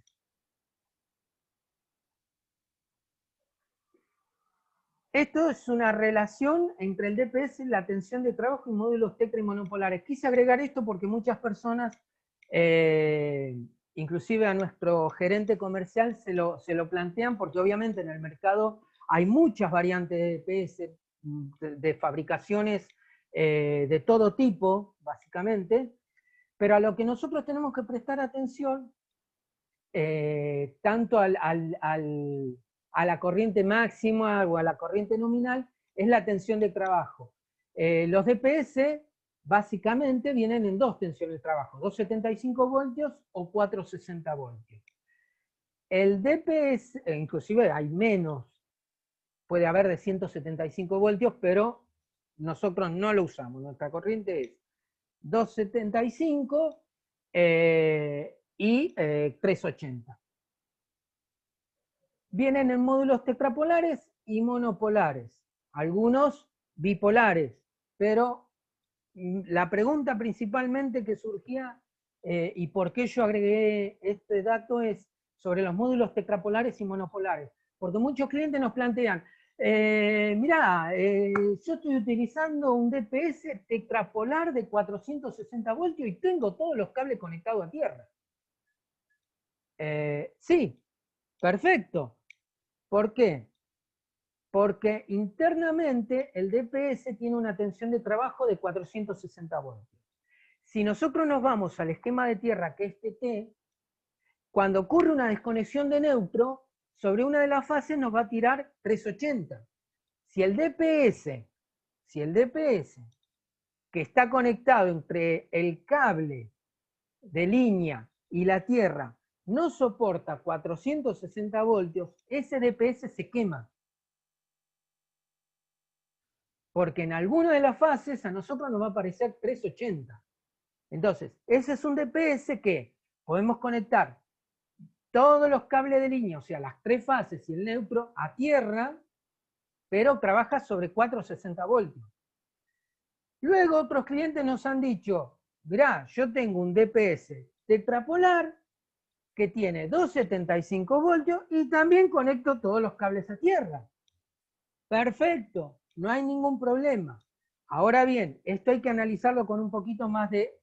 Esto es una relación entre el DPS, la atención de trabajo y módulos tetra y monopolares. Quise agregar esto porque muchas personas, inclusive a nuestro gerente comercial, se lo plantean, porque obviamente en el mercado hay muchas variantes de DPS, de fabricaciones de todo tipo, básicamente, pero a lo que nosotros tenemos que prestar atención, tanto a la corriente máxima o a la corriente nominal, es la tensión de trabajo. Los DPS básicamente vienen en dos tensiones de trabajo, 275 voltios o 460 voltios. El DPS, inclusive hay menos, puede haber de 175 voltios, pero nosotros no lo usamos, nuestra corriente es 275 y 380. Vienen en módulos tetrapolares y monopolares, algunos bipolares, pero la pregunta principalmente que surgía y por qué yo agregué este dato es sobre los módulos tetrapolares y monopolares, porque muchos clientes nos plantean, mirá, yo estoy utilizando un DPS tetrapolar de 460 voltios y tengo todos los cables conectados a tierra. Sí, perfecto. ¿Por qué? Porque internamente el DPS tiene una tensión de trabajo de 460 voltios. Si nosotros nos vamos al esquema de tierra que es TT, cuando ocurre una desconexión de neutro, sobre una de las fases nos va a tirar 380. Si el DPS que está conectado entre el cable de línea y la tierra no soporta 460 voltios, ese DPS se quema. Porque en alguna de las fases a nosotros nos va a aparecer 380. Entonces, ese es un DPS que podemos conectar todos los cables de línea, o sea, las tres fases y el neutro, a tierra, pero trabaja sobre 460 voltios. Luego otros clientes nos han dicho, mirá, yo tengo un DPS tetrapolar que tiene 275 voltios y también conecto todos los cables a tierra. Perfecto, no hay ningún problema. Ahora bien, esto hay que analizarlo con un poquito más de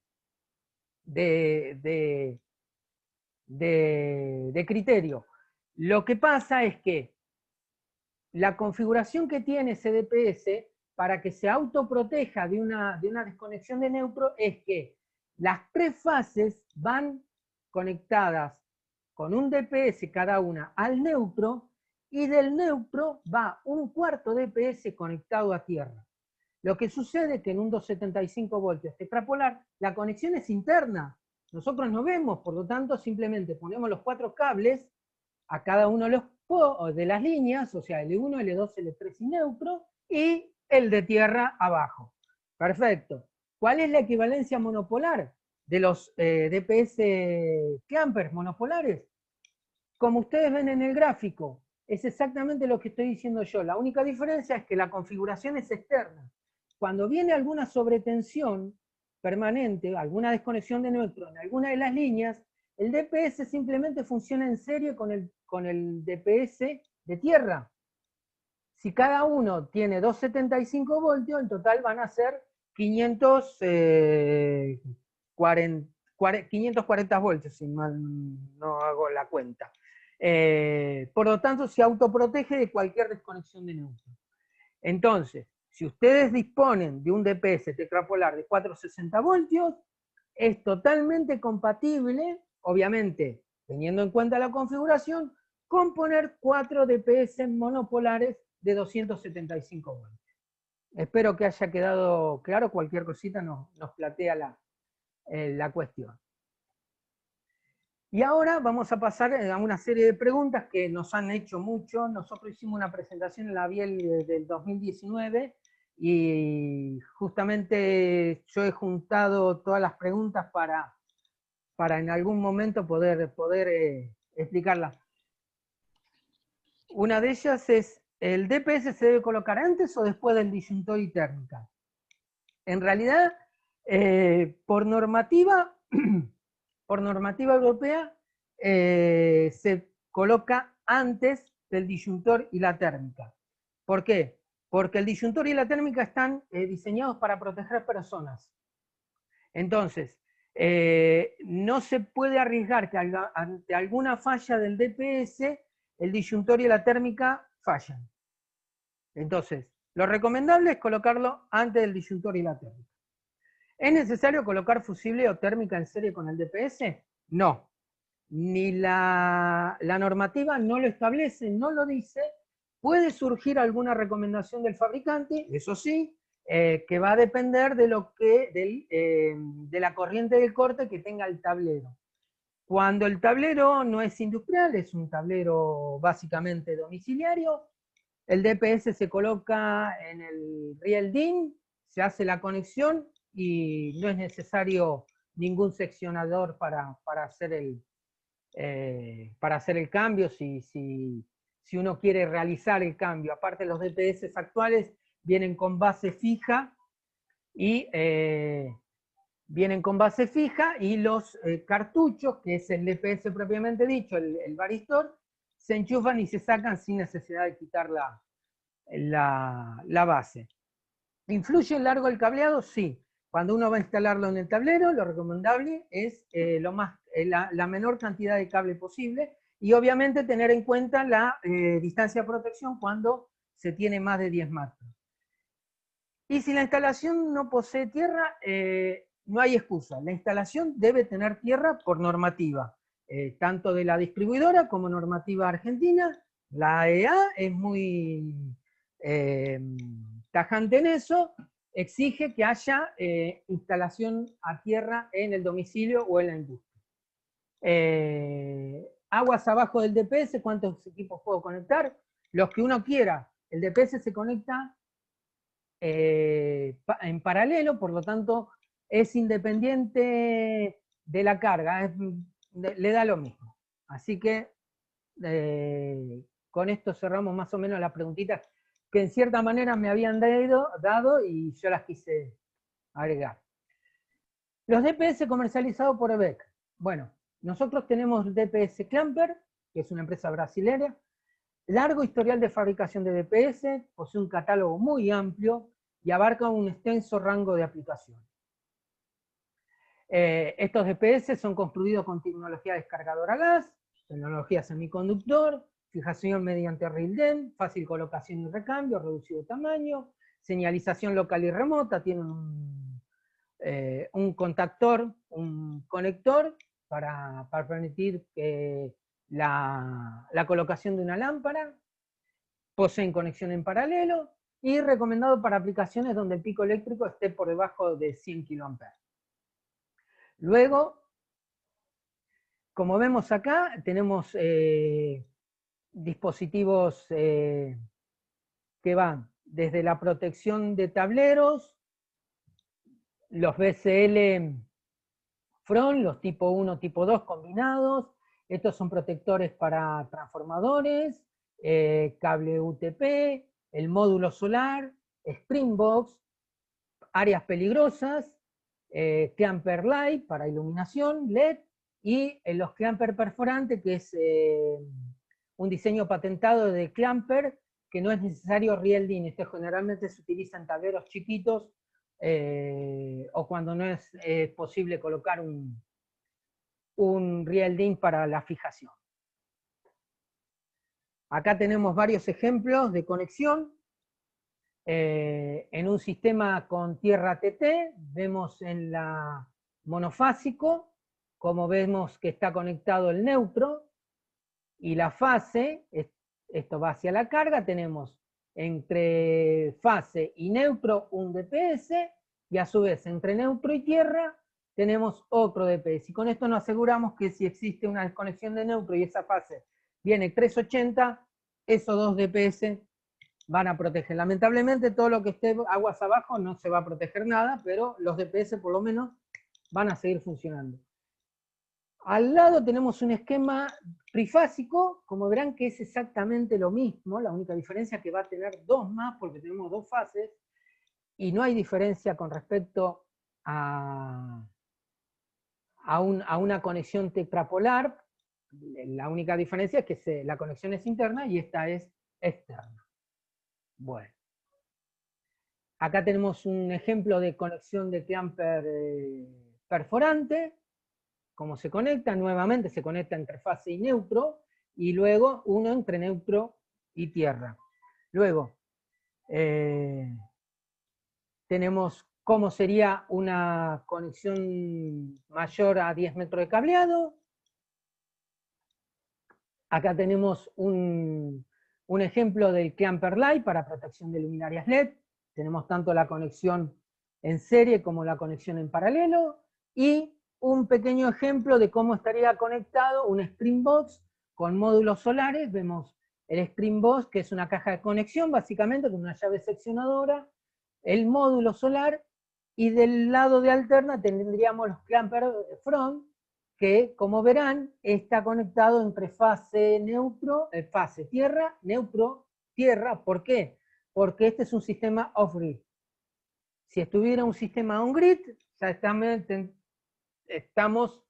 criterio. Lo que pasa es que la configuración que tiene ese DPS para que se autoproteja de una desconexión de neutro es que las tres fases van conectadas con un DPS cada una al neutro y del neutro va un cuarto DPS conectado a tierra. Lo que sucede es que en un 275 voltios tetrapolar la conexión es interna. Nosotros no vemos, por lo tanto simplemente ponemos los cuatro cables a cada uno de las líneas, o sea, L1, L2, L3 y neutro, y el de tierra abajo. Perfecto. ¿Cuál es la equivalencia monopolar de los DPS clampers monopolares? Como ustedes ven en el gráfico, es exactamente lo que estoy diciendo yo. La única diferencia es que la configuración es externa. Cuando viene alguna sobretensión permanente, alguna desconexión de neutro en alguna de las líneas, el DPS simplemente funciona en serie con el DPS de tierra. Si cada uno tiene 275 voltios, en total van a ser 540 voltios, si mal no hago la cuenta. Por lo tanto, se autoprotege de cualquier desconexión de neutro. Entonces, si ustedes disponen de un DPS tetrapolar de 460 voltios, es totalmente compatible, obviamente, teniendo en cuenta la configuración, con poner 4 DPS monopolares de 275 voltios. Espero que haya quedado claro. Cualquier cosita nos plantea la cuestión. Y ahora vamos a pasar a una serie de preguntas que nos han hecho mucho. Nosotros hicimos una presentación en la Biel del 2019 y justamente yo he juntado todas las preguntas para en algún momento poder explicarlas. Una de ellas es, ¿el DPS se debe colocar antes o después del disyuntor y térmica? En realidad, por normativa europea, se coloca antes del disyuntor y la térmica. ¿Por qué? Porque el disyuntor y la térmica están diseñados para proteger personas. Entonces, no se puede arriesgar que ante alguna falla del DPS, el disyuntor y la térmica fallan. Entonces, lo recomendable es colocarlo antes del disyuntor y la térmica. ¿Es necesario colocar fusible o térmica en serie con el DPS? No. Ni la normativa no lo establece, no lo dice. Puede surgir alguna recomendación del fabricante, eso sí, que va a depender de la corriente del corte que tenga el tablero. Cuando el tablero no es industrial, es un tablero básicamente domiciliario, el DPS se coloca en el riel DIN, se hace la conexión y no es necesario ningún seccionador para hacer el cambio si uno quiere realizar el cambio. Aparte, los DPS actuales vienen con base fija y los cartuchos, que es el DPS propiamente dicho, el varistor, se enchufan y se sacan sin necesidad de quitar la base. ¿Influye el largo del cableado? Sí. Cuando uno va a instalarlo en el tablero, lo recomendable es la menor cantidad de cable posible y obviamente tener en cuenta la distancia de protección cuando se tiene más de 10 metros. Y si la instalación no posee tierra, no hay excusa. La instalación debe tener tierra por normativa, tanto de la distribuidora como normativa argentina. La AEA es muy tajante en eso, exige que haya instalación a tierra en el domicilio o en la industria. Aguas abajo del DPS, ¿cuántos equipos puedo conectar? Los que uno quiera. El DPS se conecta en paralelo, por lo tanto es independiente de la carga, le da lo mismo. Así que con esto cerramos más o menos las preguntitas que en cierta manera me habían dado y yo las quise agregar. Los DPS comercializados por EBEC. Bueno, nosotros tenemos DPS Clamper, que es una empresa brasileña, largo historial de fabricación de DPS, posee un catálogo muy amplio y abarca un extenso rango de aplicaciones. Estos DPS son construidos con tecnología descargadora a gas, tecnología semiconductor, fijación mediante RILDEN, fácil colocación y recambio, reducido tamaño, señalización local y remota, tienen un contactor, un conector para permitir la colocación de una lámpara, poseen conexión en paralelo y recomendado para aplicaciones donde el pico eléctrico esté por debajo de 100 kA. Luego, como vemos acá, tenemos dispositivos que van desde la protección de tableros, los BCL front, los tipo 1, tipo 2 combinados. Estos son protectores para transformadores, cable UTP, el módulo solar, Springbox, áreas peligrosas, clamper light para iluminación, LED, y los clamper perforantes, que es un diseño patentado de clamper, que no es necesario riel DIN. Esto generalmente se utiliza en tableros chiquitos o cuando no es posible colocar un riel DIN para la fijación. Acá tenemos varios ejemplos de conexión. En un sistema con tierra TT, vemos en la monofásico, como vemos que está conectado el neutro, y la fase, esto va hacia la carga, tenemos entre fase y neutro un DPS, y a su vez entre neutro y tierra tenemos otro DPS. Y con esto nos aseguramos que si existe una desconexión de neutro y esa fase viene 380, esos dos DPS van a proteger. Lamentablemente todo lo que esté aguas abajo no se va a proteger nada, pero los DPS por lo menos van a seguir funcionando. Al lado tenemos un esquema trifásico, como verán que es exactamente lo mismo, la única diferencia es que va a tener dos más porque tenemos dos fases, y no hay diferencia con respecto a una conexión tetrapolar. La única diferencia es que la conexión es interna y esta es externa. Bueno. Acá tenemos un ejemplo de conexión de Clamper perforante. Cómo se conecta, nuevamente se conecta entre fase y neutro, y luego uno entre neutro y tierra. Luego, tenemos cómo sería una conexión mayor a 10 metros de cableado. Acá tenemos un ejemplo del Clamper Light para protección de luminarias LED. Tenemos tanto la conexión en serie como la conexión en paralelo, y un pequeño ejemplo de cómo estaría conectado un Screenbox con módulos solares. Vemos el Screenbox, que es una caja de conexión, básicamente, con una llave seccionadora, el módulo solar, y del lado de alterna tendríamos los Clamper Front, que, como verán, está conectado entre fase neutro, fase tierra, neutro, tierra. ¿Por qué? Porque este es un sistema off-grid. Si estuviera un sistema on-grid, ya estamos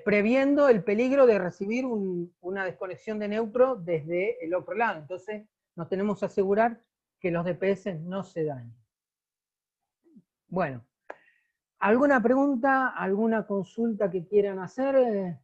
previendo el peligro de recibir una desconexión de neutro desde el otro lado. Entonces, nos tenemos que asegurar que los DPS no se dañen. Bueno, ¿alguna pregunta, alguna consulta que quieran hacer?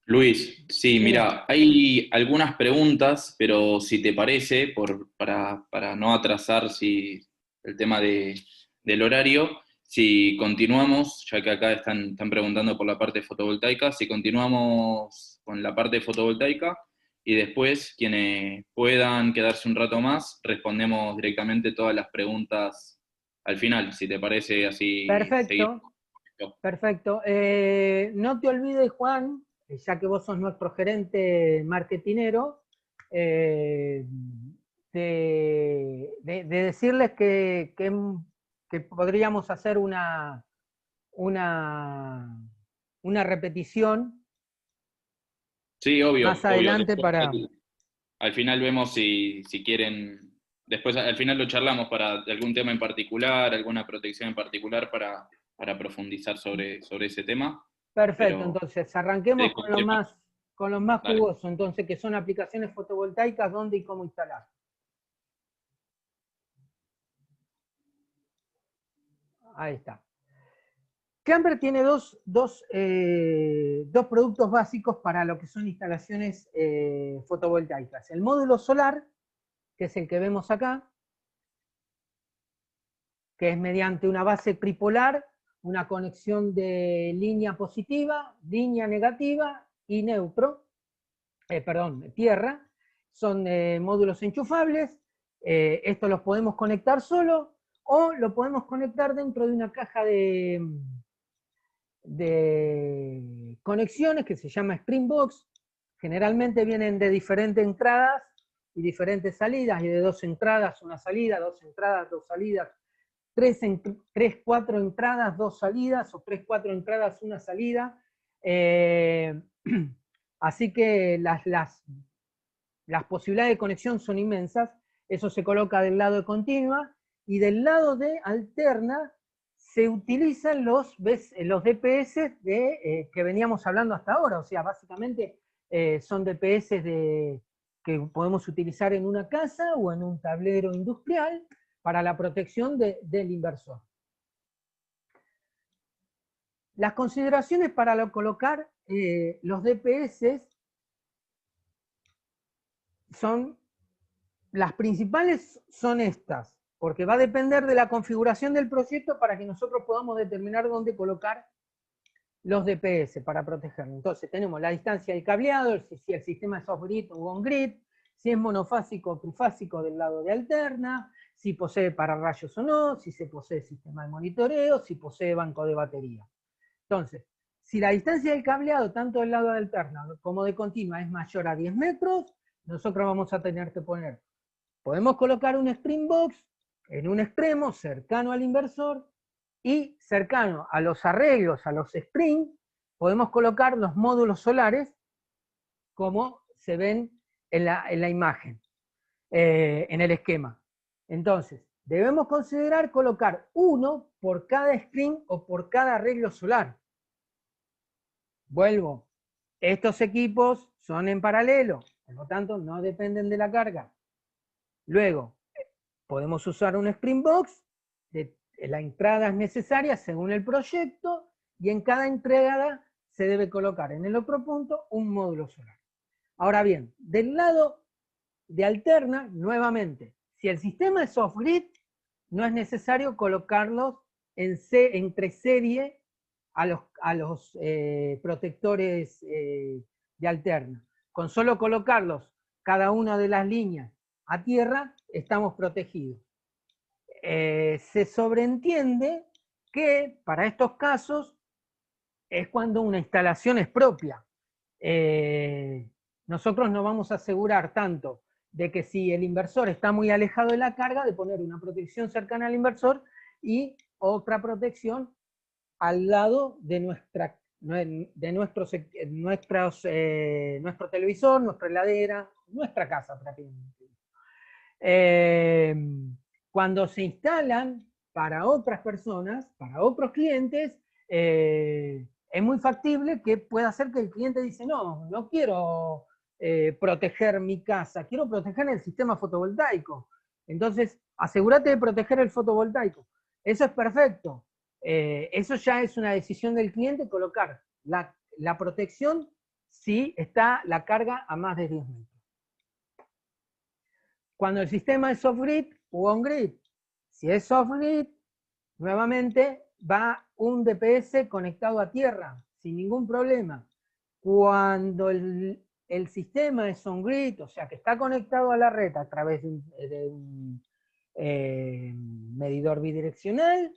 Luis, sí, mira, hay algunas preguntas, pero si te parece, para no atrasar el tema del horario, si continuamos, ya que acá están preguntando por la parte fotovoltaica, si continuamos con la parte fotovoltaica y después quienes puedan quedarse un rato más, respondemos directamente todas las preguntas al final, si te parece así seguimos. Perfecto, perfecto. No te olvides, Juan, ya que vos sos nuestro gerente marketinero, de decirles que podríamos hacer una repetición Sí, obvio, más obvio. adelante Después, para... al final vemos si quieren, después al final lo charlamos para algún tema en particular, alguna protección en particular para profundizar sobre ese tema. Perfecto, Pero entonces arranquemos con lo más dale. jugoso, entonces, que son aplicaciones fotovoltaicas, dónde y cómo instalar. Ahí está. Clamper tiene dos productos básicos para lo que son instalaciones fotovoltaicas. El módulo solar, que es el que vemos acá, que es mediante una base tripolar, una conexión de línea positiva, línea negativa y neutro, tierra. Son módulos enchufables. Estos los podemos conectar solo o lo podemos conectar dentro de una caja de conexiones que se llama Screenbox. Generalmente vienen de diferentes entradas y diferentes salidas, y de 2 entradas, una salida, 2 entradas, 2 salidas, 4 entradas, 2 salidas, o 3, 4 entradas, una salida. Así que las posibilidades de conexión son inmensas. Eso se coloca del lado de continua, y del lado de alterna se utilizan los DPS que veníamos hablando hasta ahora. O sea, básicamente son DPS que podemos utilizar en una casa o en un tablero industrial para la protección del inversor. Las consideraciones para colocar los DPS las principales son estas, porque va a depender de la configuración del proyecto para que nosotros podamos determinar dónde colocar los DPS para protegerlo. Entonces tenemos la distancia del cableado, si el sistema es off-grid o on-grid, si es monofásico o trifásico del lado de alterna, si posee pararrayos o no, si se posee sistema de monitoreo, si posee banco de batería. Entonces, si la distancia del cableado, tanto del lado de alterna como de continua, es mayor a 10 metros, nosotros vamos a tener que poner, podemos colocar un string box en un extremo cercano al inversor, y cercano a los arreglos, a los springs, podemos colocar los módulos solares, como se ven en la imagen, en el esquema. Entonces, debemos considerar colocar uno por cada string o por cada arreglo solar. Vuelvo, estos equipos son en paralelo, por lo tanto no dependen de la carga. Luego, podemos usar un string box de las entradas necesarias según el proyecto, y en cada entrada se debe colocar en el otro punto un módulo solar. Ahora bien, del lado de alterna, nuevamente, si el sistema es off-grid, no es necesario colocarlos entre serie a los protectores de alterna. Con solo colocarlos cada una de las líneas a tierra, estamos protegidos. Se sobreentiende que para estos casos es cuando una instalación es propia. Nosotros no vamos a asegurar tanto de que si el inversor está muy alejado de la carga, de poner una protección cercana al inversor y otra protección al lado de nuestro televisor, nuestra heladera, nuestra casa prácticamente. Cuando se instalan para otras personas, para otros clientes, es muy factible que pueda ser que el cliente dice, no quiero proteger mi casa, quiero proteger el sistema fotovoltaico. Entonces, asegúrate de proteger el fotovoltaico. Eso es perfecto. Eso ya es una decisión del cliente, colocar la protección si está la carga a más de 10 metros. Cuando el sistema es off-grid o on-grid, si es off-grid, nuevamente va un DPS conectado a tierra, sin ningún problema. Cuando el sistema es on-grid, o sea que está conectado a la red a través de un medidor bidireccional,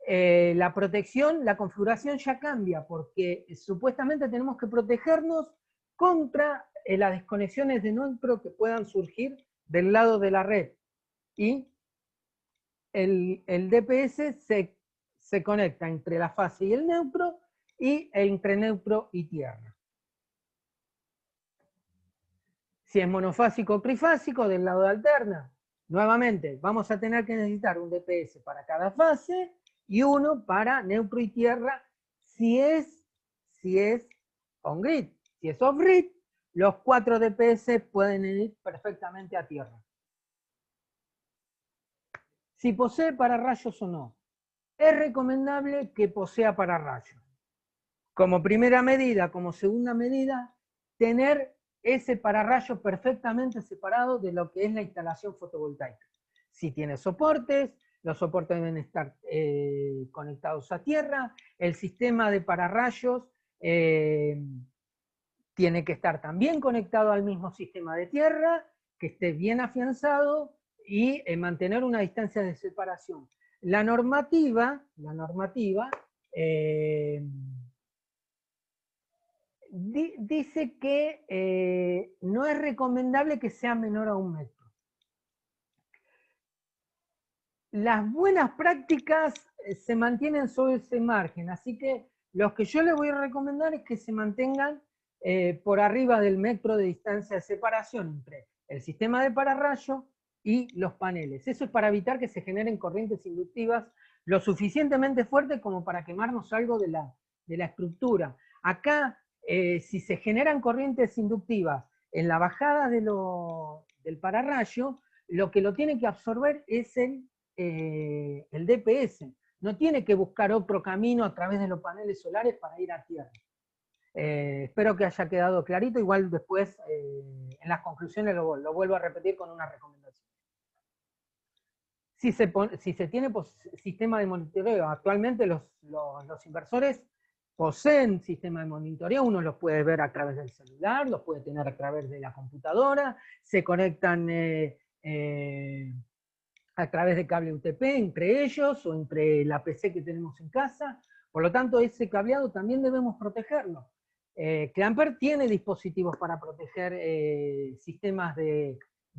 la protección, la configuración ya cambia, porque supuestamente tenemos que protegernos contra las desconexiones de neutro que puedan surgir del lado de la red. Y el DPS se conecta entre la fase y el neutro, y entre neutro y tierra. Si es monofásico o trifásico, del lado de alterna, nuevamente vamos a tener que necesitar un DPS para cada fase, y uno para neutro y tierra, si es on-grid. Si es off-grid, los 4 DPS pueden ir perfectamente a tierra. Si posee pararrayos o no. Es recomendable que posea pararrayos. Como primera medida, como segunda medida, tener ese pararrayo perfectamente separado de lo que es la instalación fotovoltaica. Si tiene soportes, los soportes deben estar conectados a tierra, el sistema de pararrayos tiene que estar también conectado al mismo sistema de tierra, que esté bien afianzado, y mantener una distancia de separación. La normativa dice que no es recomendable que sea menor a 1 metro. Las buenas prácticas se mantienen sobre ese margen, así que los que yo les voy a recomendar es que se mantengan por arriba del metro de distancia de separación entre el sistema de pararrayo y los paneles. Eso es para evitar que se generen corrientes inductivas lo suficientemente fuertes como para quemarnos algo de la estructura. Acá, si se generan corrientes inductivas en la bajada del pararrayo, lo que lo tiene que absorber es el DPS. No tiene que buscar otro camino a través de los paneles solares para ir a tierra. Espero que haya quedado clarito. Igual después en las conclusiones lo vuelvo a repetir con una recomendación. Si se tiene sistema de monitoreo, actualmente los inversores poseen sistema de monitoreo, uno los puede ver a través del celular, los puede tener a través de la computadora, se conectan a través de cable UTP entre ellos o entre la PC que tenemos en casa. Por lo tanto, ese cableado también debemos protegerlo. Clamper tiene dispositivos para proteger sistemas de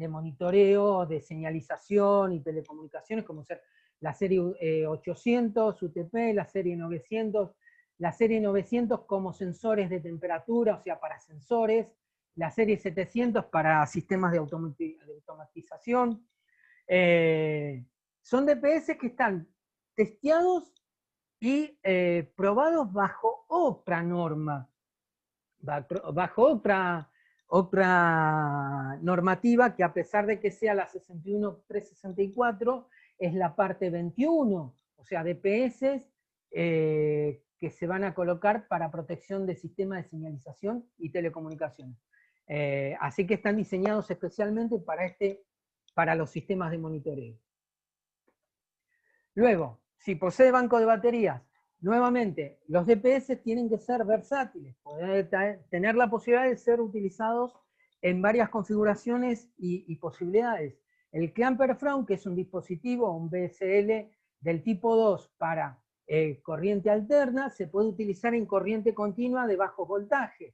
monitoreo, de señalización y telecomunicaciones, como ser la serie 800 UTP, la serie 900, la serie 900 como sensores de temperatura, o sea, para sensores, la serie 700 para sistemas de automatización. Son DPS que están testeados y probados bajo otra norma, bajo otra normativa que, a pesar de que sea la 61364, es la parte 21, o sea, DPS que se van a colocar para protección de sistemas de señalización y telecomunicaciones. Así que están diseñados especialmente para los sistemas de monitoreo. Luego, si posee banco de baterías, nuevamente, los DPS tienen que ser versátiles, poder tener la posibilidad de ser utilizados en varias configuraciones y posibilidades. El Clamper From, que es un dispositivo, un BSL del tipo 2 para corriente alterna, se puede utilizar en corriente continua de bajo voltaje.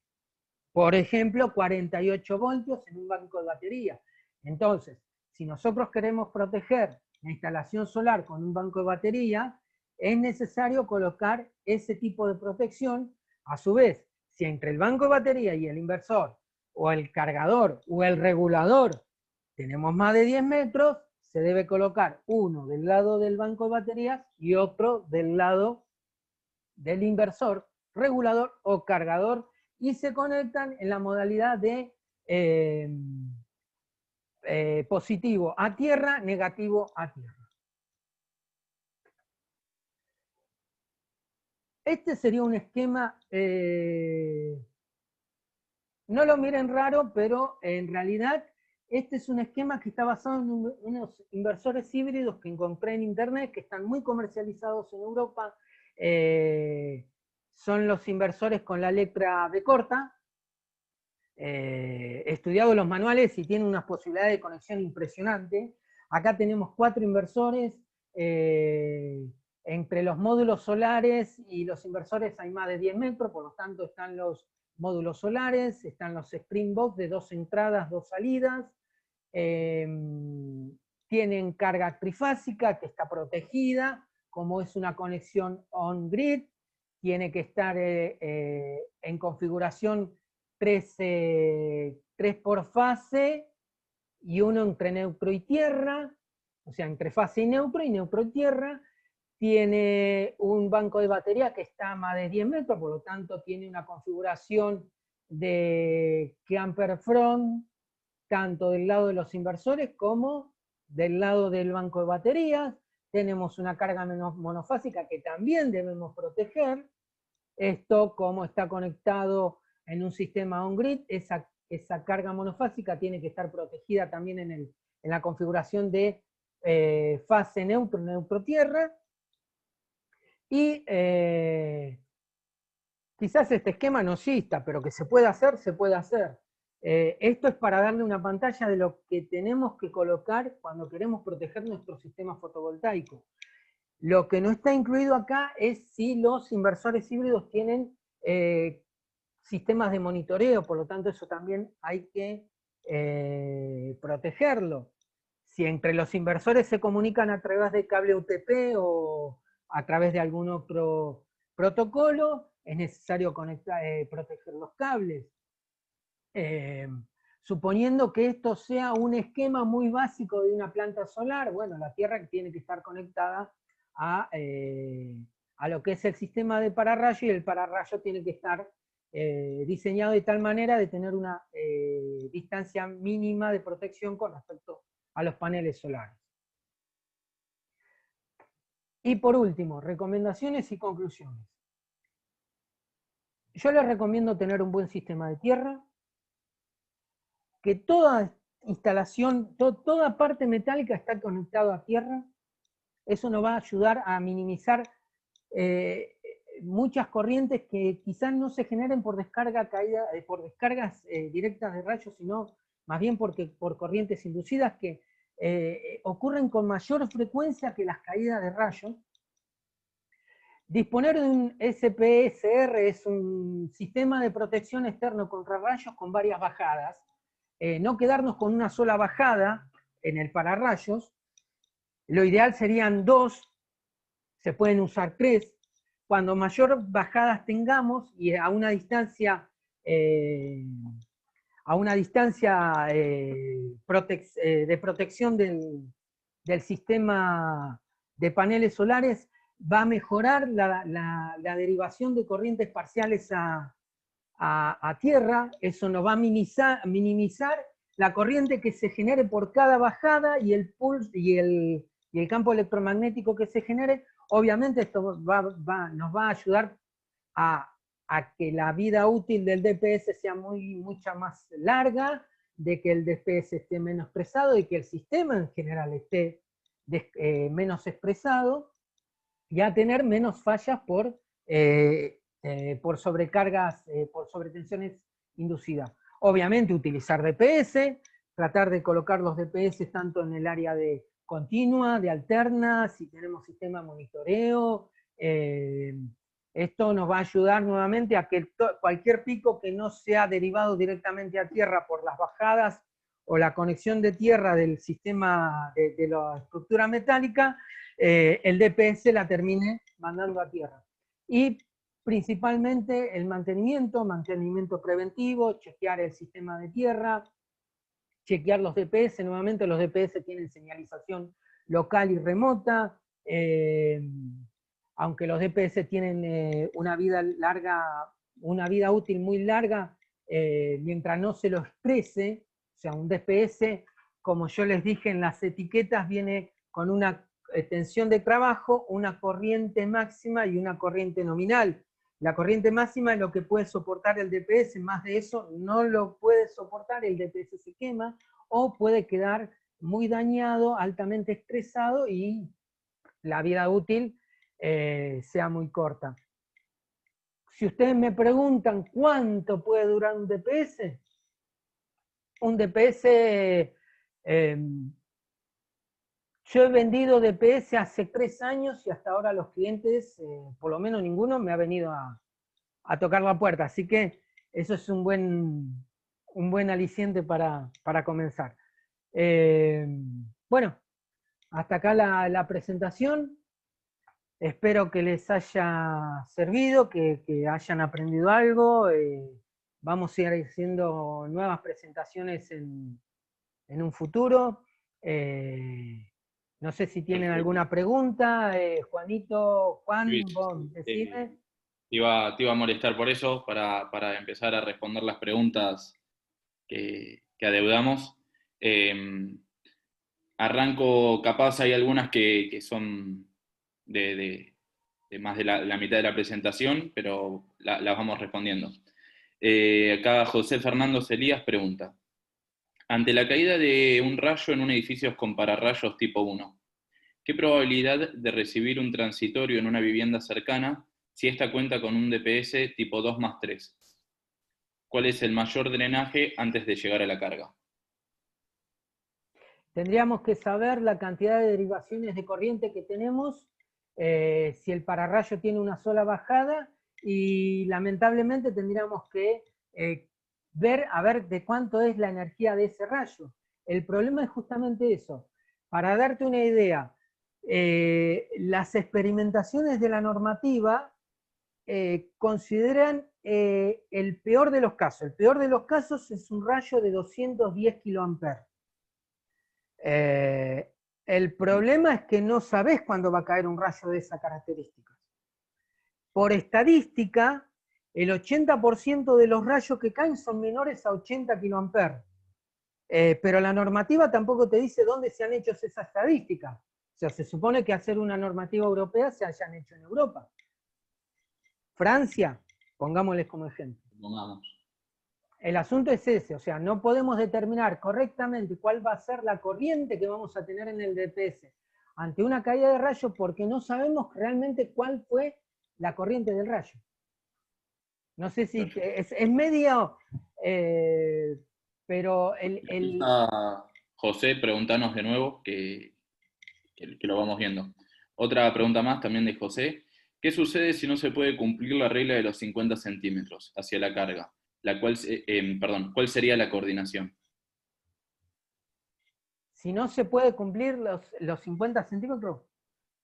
Por ejemplo, 48 voltios en un banco de batería. Entonces, si nosotros queremos proteger la instalación solar con un banco de batería, es necesario colocar ese tipo de protección. A su vez, si entre el banco de batería y el inversor, o el cargador, o el regulador, tenemos más de 10 metros, se debe colocar uno del lado del banco de baterías y otro del lado del inversor, regulador o cargador, y se conectan en la modalidad de positivo a tierra, negativo a tierra. Este sería un esquema, no lo miren raro, pero en realidad este es un esquema que está basado en unos inversores híbridos que encontré en internet, que están muy comercializados en Europa. Son los inversores con la letra B corta. He estudiado los manuales y tienen unas posibilidades de conexión impresionante. Acá tenemos 4 inversores. Entre los módulos solares y los inversores hay más de 10 metros, por lo tanto están los módulos solares, están los Springbox de 2 entradas, 2 salidas. Tienen carga trifásica que está protegida, como es una conexión on-grid, tiene que estar en configuración 3 por fase y uno entre neutro y tierra, o sea, entre fase y neutro y tierra. Tiene un banco de batería que está a más de 10 metros, por lo tanto tiene una configuración de Clamper From, tanto del lado de los inversores como del lado del banco de baterías. Tenemos una carga monofásica que también debemos proteger. Esto, como está conectado en un sistema on-grid, esa carga monofásica tiene que estar protegida también en la configuración de fase neutro, neutro-tierra. Y quizás este esquema no exista, pero que se puede hacer, se puede hacer. Esto es para darle una pantalla de lo que tenemos que colocar cuando queremos proteger nuestro sistema fotovoltaico. Lo que no está incluido acá es si los inversores híbridos tienen sistemas de monitoreo, por lo tanto eso también hay que protegerlo. Si entre los inversores se comunican a través de cable UTP o a través de algún otro protocolo, es necesario proteger los cables. Suponiendo que esto sea un esquema muy básico de una planta solar, bueno, la tierra tiene que estar conectada a lo que es el sistema de pararrayo, y el pararrayo tiene que estar diseñado de tal manera de tener una distancia mínima de protección con respecto a los paneles solares. Y por último, recomendaciones y conclusiones. Yo les recomiendo tener un buen sistema de tierra. que toda instalación, toda parte metálica está conectada a tierra. Eso nos va a ayudar a minimizar muchas corrientes que quizás no se generen por por descargas directas de rayos, sino más bien por corrientes inducidas que ocurren con mayor frecuencia que las caídas de rayos. Disponer de un SPSR es un sistema de protección externo contra rayos con varias bajadas. No quedarnos con una sola bajada en el pararrayos. Lo ideal serían 2, se pueden usar 3. Cuando mayor bajadas tengamos y a una distancia de protección del sistema de paneles solares, va a mejorar la derivación de corrientes parciales a tierra. Eso nos va a minimizar la corriente que se genere por cada bajada y el pulso y el campo electromagnético que se genere. Obviamente esto nos va a ayudar a que la vida útil del DPS sea mucha más larga, de que el DPS esté menos expresado y que el sistema en general esté menos expresado, y a tener menos fallas por sobrecargas, por sobretensiones inducidas. Obviamente utilizar DPS, tratar de colocar los DPS tanto en el área de continua, de alterna, si tenemos sistema de monitoreo. Esto nos va a ayudar nuevamente a que cualquier pico que no sea derivado directamente a tierra por las bajadas o la conexión de tierra del sistema de la estructura metálica, el DPS la termine mandando a tierra. Y principalmente el mantenimiento preventivo, chequear el sistema de tierra, chequear los DPS. Nuevamente los DPS tienen señalización local y remota, aunque los DPS tienen una vida útil muy larga, mientras no se lo exprese. O sea, un DPS, como yo les dije en las etiquetas, viene con una tensión de trabajo, una corriente máxima y una corriente nominal. La corriente máxima es lo que puede soportar el DPS, más de eso no lo puede soportar, el DPS se quema, o puede quedar muy dañado, altamente estresado, y la vida útil sea muy corta. Si ustedes me preguntan cuánto puede durar un DPS yo he vendido DPS hace 3 años y hasta ahora los clientes, por lo menos ninguno, me ha venido a tocar la puerta. Así que eso es un buen aliciente para comenzar. Bueno, hasta acá la presentación. Espero que les haya servido, que hayan aprendido algo. Vamos a ir haciendo nuevas presentaciones en un futuro. No sé si tienen alguna pregunta. Juanito, Juan, Luis, vos decime. te iba a molestar por eso, para empezar a responder las preguntas que adeudamos. Arranco, capaz hay algunas que son de más de la mitad de la presentación, pero las vamos respondiendo. Acá José Fernando Celías pregunta: ante la caída de un rayo en un edificio con pararrayos tipo 1, ¿qué probabilidad de recibir un transitorio en una vivienda cercana si esta cuenta con un DPS tipo 2+3? ¿Cuál es el mayor drenaje antes de llegar a la carga? Tendríamos que saber la cantidad de derivaciones de corriente que tenemos, si el pararrayo tiene una sola bajada, y lamentablemente tendríamos que ver a ver de cuánto es la energía de ese rayo. El problema es justamente eso. Para darte una idea, las experimentaciones de la normativa consideran el peor de los casos. El peor de los casos es un rayo de 210 kA. El problema es que no sabés cuándo va a caer un rayo de esas características. Por estadística, el 80% de los rayos que caen son menores a 80 kA. Pero la normativa tampoco te dice dónde se han hecho esas estadísticas. O sea, se supone que hacer una normativa europea se hayan hecho en Europa. Francia, pongámosles como ejemplo. Pongamos. El asunto es ese, o sea, no podemos determinar correctamente cuál va a ser la corriente que vamos a tener en el DPS ante una caída de rayo porque no sabemos realmente cuál fue la corriente del rayo. No sé si es medio, pero José, preguntanos de nuevo, que lo vamos viendo. Otra pregunta más también de José. ¿Qué sucede si no se puede cumplir la regla de los 50 centímetros hacia la carga? ¿Cuál sería la coordinación? Si no se puede cumplir los 50 centímetros,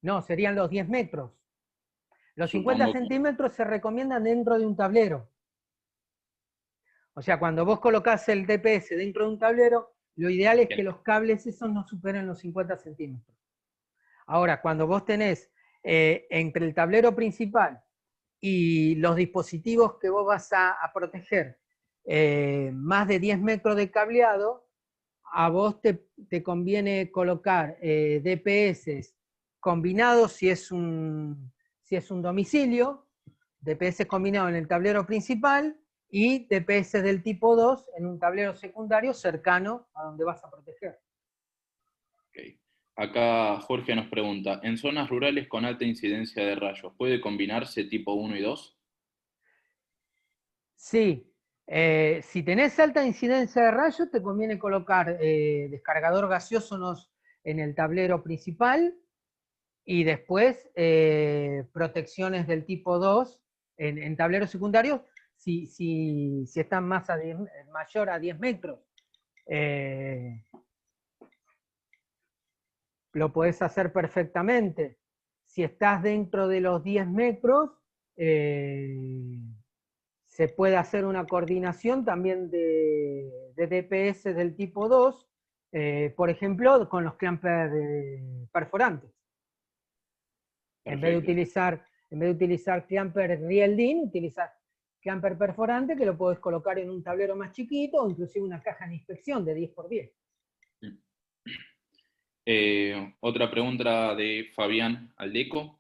no, serían los 10 metros. Los 50 centímetros se recomiendan dentro de un tablero. O sea, cuando vos colocás el DPS dentro de un tablero, lo ideal es que los cables esos no superen los 50 centímetros. Ahora, cuando vos tenés entre el tablero principal y los dispositivos que vos vas a proteger más de 10 metros de cableado, a vos te conviene colocar DPS combinados si es un domicilio, DPS combinado en el tablero principal y DPS del tipo 2 en un tablero secundario cercano a donde vas a proteger. Okay. Acá Jorge nos pregunta, ¿en zonas rurales con alta incidencia de rayos puede combinarse tipo 1 y 2? Sí. Si tenés alta incidencia de rayos, te conviene colocar descargador gaseoso en el tablero principal y después protecciones del tipo 2 en tableros secundarios si están mayor a 10 metros. Lo podés hacer perfectamente. Si estás dentro de los 10 metros, se puede hacer una coordinación también de DPS del tipo 2, por ejemplo, con los clampers perforantes. En vez de utilizar clamper Rieldin, utilizar clamper perforante que lo podés colocar en un tablero más chiquito o inclusive una caja de inspección de 10×10. Otra pregunta de Fabián Aldeco.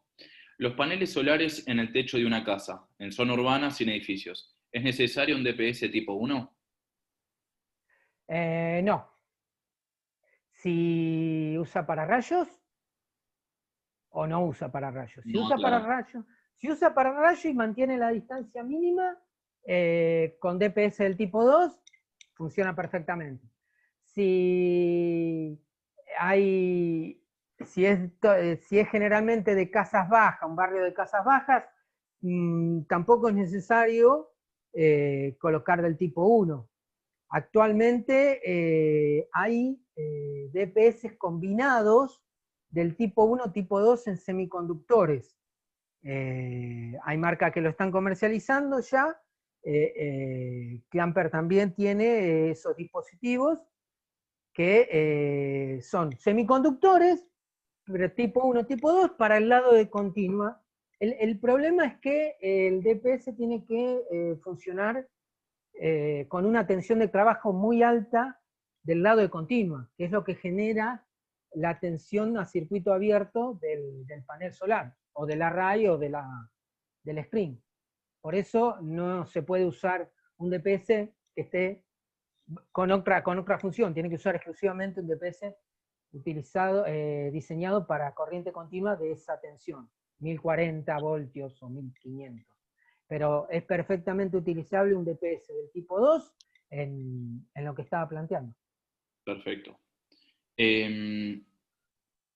Los paneles solares en el techo de una casa, en zona urbana sin edificios, ¿es necesario un DPS tipo 1? No. Si usa pararrayos o no usa pararrayos. Si usa pararrayos y mantiene la distancia mínima, con DPS del tipo 2, funciona perfectamente. Si es generalmente de casas bajas, un barrio de casas bajas, tampoco es necesario colocar del tipo 1. Actualmente hay DPS combinados del tipo 1, tipo 2 en semiconductores. Hay marcas que lo están comercializando ya. Clamper también tiene esos dispositivos que son semiconductores, pero tipo 1, tipo 2 para el lado de continua. El problema es que el DPS tiene que funcionar con una tensión de trabajo muy alta del lado de continua, que es lo que genera la tensión a circuito abierto del panel solar, o del array o del string. Por eso no se puede usar un DPS que esté con otra función, tiene que usar exclusivamente un DPS diseñado para corriente continua de esa tensión, 1040 voltios o 1500. Pero es perfectamente utilizable un DPS del tipo 2 en lo que estaba planteando. Perfecto.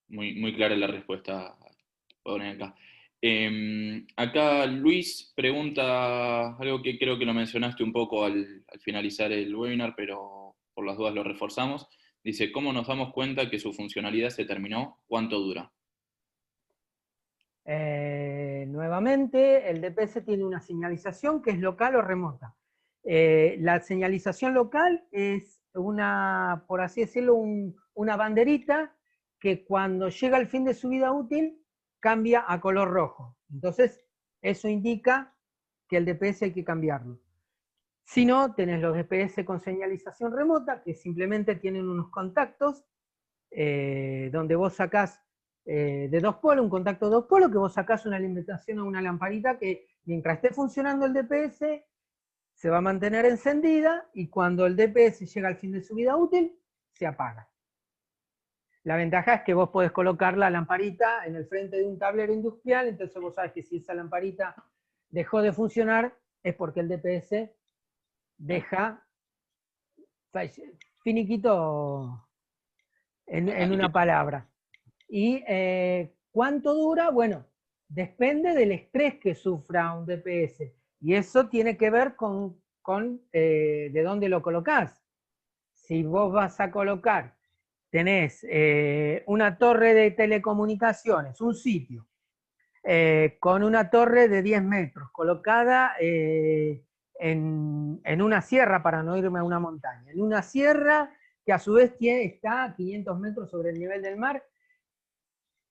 Muy clara la respuesta. Acá. Acá Luis pregunta algo que creo que lo mencionaste un poco al finalizar el webinar, pero por las dudas lo reforzamos. Dice, ¿cómo nos damos cuenta que su funcionalidad se terminó? ¿Cuánto dura? Nuevamente, el DPS tiene una señalización que es local o remota. La señalización local es una, por así decirlo, una banderita que cuando llega al fin de su vida útil cambia a color rojo. Entonces, eso indica que el DPS hay que cambiarlo. Si no, tenés los DPS con señalización remota, que simplemente tienen unos contactos, donde vos sacás de 2 polos, un contacto de 2 polos, que vos sacás una alimentación a una lamparita que mientras esté funcionando el DPS, se va a mantener encendida y cuando el DPS llega al fin de su vida útil, se apaga. La ventaja es que vos podés colocar la lamparita en el frente de un tablero industrial, entonces vos sabés que si esa lamparita dejó de funcionar, es porque el DPS deja finiquito en una palabra. ¿Y cuánto dura? Bueno, depende del estrés que sufra un DPS. Y eso tiene que ver con de dónde lo colocás. Si vos vas a colocar, tenés una torre de telecomunicaciones, un sitio, con una torre de 10 metros, colocada en una sierra, para no irme a una montaña, en una sierra que a su vez está a 500 metros sobre el nivel del mar,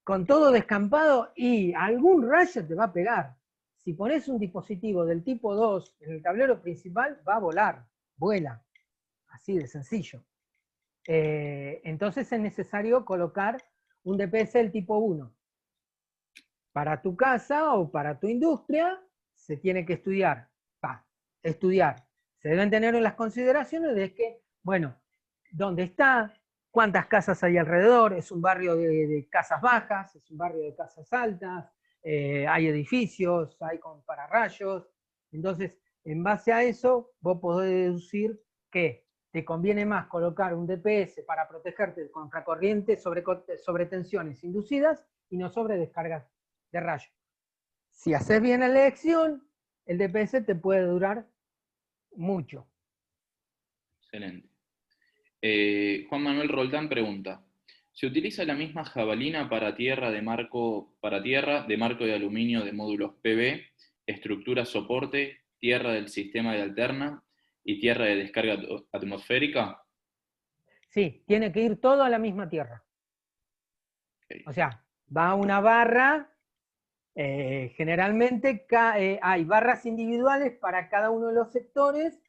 con todo descampado, y algún rayo te va a pegar. Si pones un dispositivo del tipo 2 en el tablero principal, va a volar, vuela, así de sencillo. Entonces es necesario colocar un DPS del tipo 1. Para tu casa o para tu industria se tiene que estudiar. Se deben tener en las consideraciones de que, bueno, ¿dónde está? ¿Cuántas casas hay alrededor? ¿Es un barrio de casas bajas? ¿Es un barrio de casas altas? ¿Hay edificios? ¿Hay con pararrayos? Entonces, en base a eso, vos podés deducir que te conviene más colocar un DPS para protegerte contra corrientes sobre tensiones inducidas y no sobre descargas de rayos. Si haces bien la elección, el DPS te puede durar mucho. Excelente. Juan Manuel Roldán pregunta, ¿se utiliza la misma jabalina para tierra de marco de aluminio de módulos PV, estructura soporte, tierra del sistema de alterna y tierra de descarga atmosférica? Sí, tiene que ir todo a la misma tierra. Okay. O sea, va una barra, generalmente hay barras individuales para cada uno de los sectores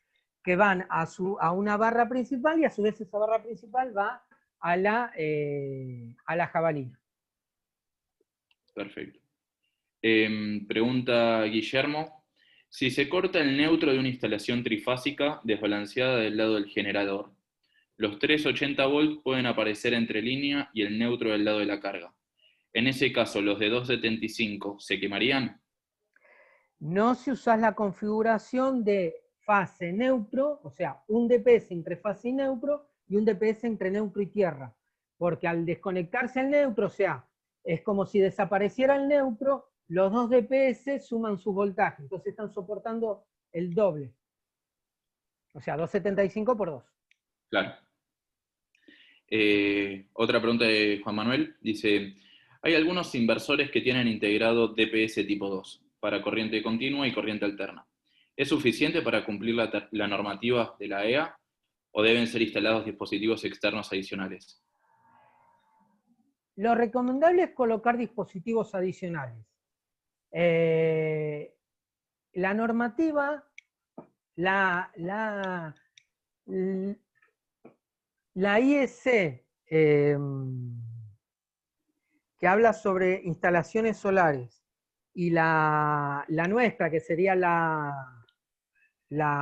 que van a una barra principal y a su vez esa barra principal va a la jabalina. Perfecto. Pregunta Guillermo, si se corta el neutro de una instalación trifásica desbalanceada del lado del generador, los 380 volts pueden aparecer entre línea y el neutro del lado de la carga. En ese caso, ¿los de 275 se quemarían? No si usás la configuración de fase neutro, o sea, un DPS entre fase y neutro y un DPS entre neutro y tierra. Porque al desconectarse el neutro, o sea, es como si desapareciera el neutro, los dos DPS suman su voltaje, entonces están soportando el doble. O sea, 275 por 2. Claro. Otra pregunta de Juan Manuel, dice, hay algunos inversores que tienen integrado DPS tipo 2 para corriente continua y corriente alterna. ¿Es suficiente para cumplir la normativa de la EA o deben ser instalados dispositivos externos adicionales? Lo recomendable es colocar dispositivos adicionales. La normativa, la IEC, que habla sobre instalaciones solares, y la nuestra, que sería la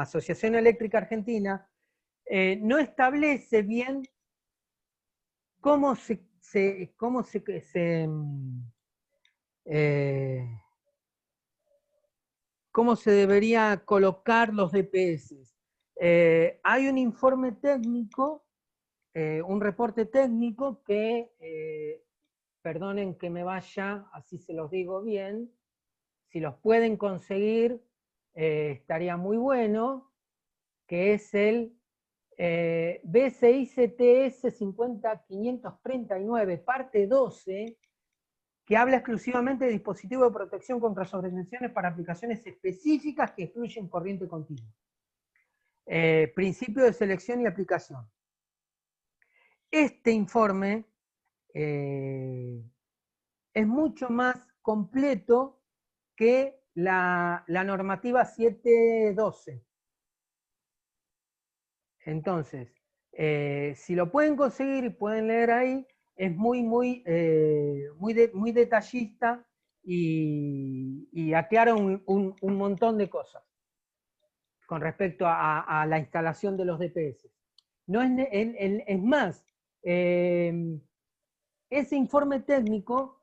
Asociación Eléctrica Argentina, no establece bien cómo se debería colocar los DPS. Hay un informe técnico, un reporte técnico que, perdonen que me vaya, así se los digo bien, si los pueden conseguir, estaría muy bueno, que es el BCI-CTS 50539, parte 12, que habla exclusivamente de dispositivos de protección contra sobretensiones para aplicaciones específicas que excluyen corriente continua. Principio de selección y aplicación. Este informe es mucho más completo que la normativa 712. Entonces, si lo pueden conseguir y pueden leer ahí, es muy detallista y aclara un montón de cosas. con respecto a la instalación de los DPS. No es más, ese informe técnico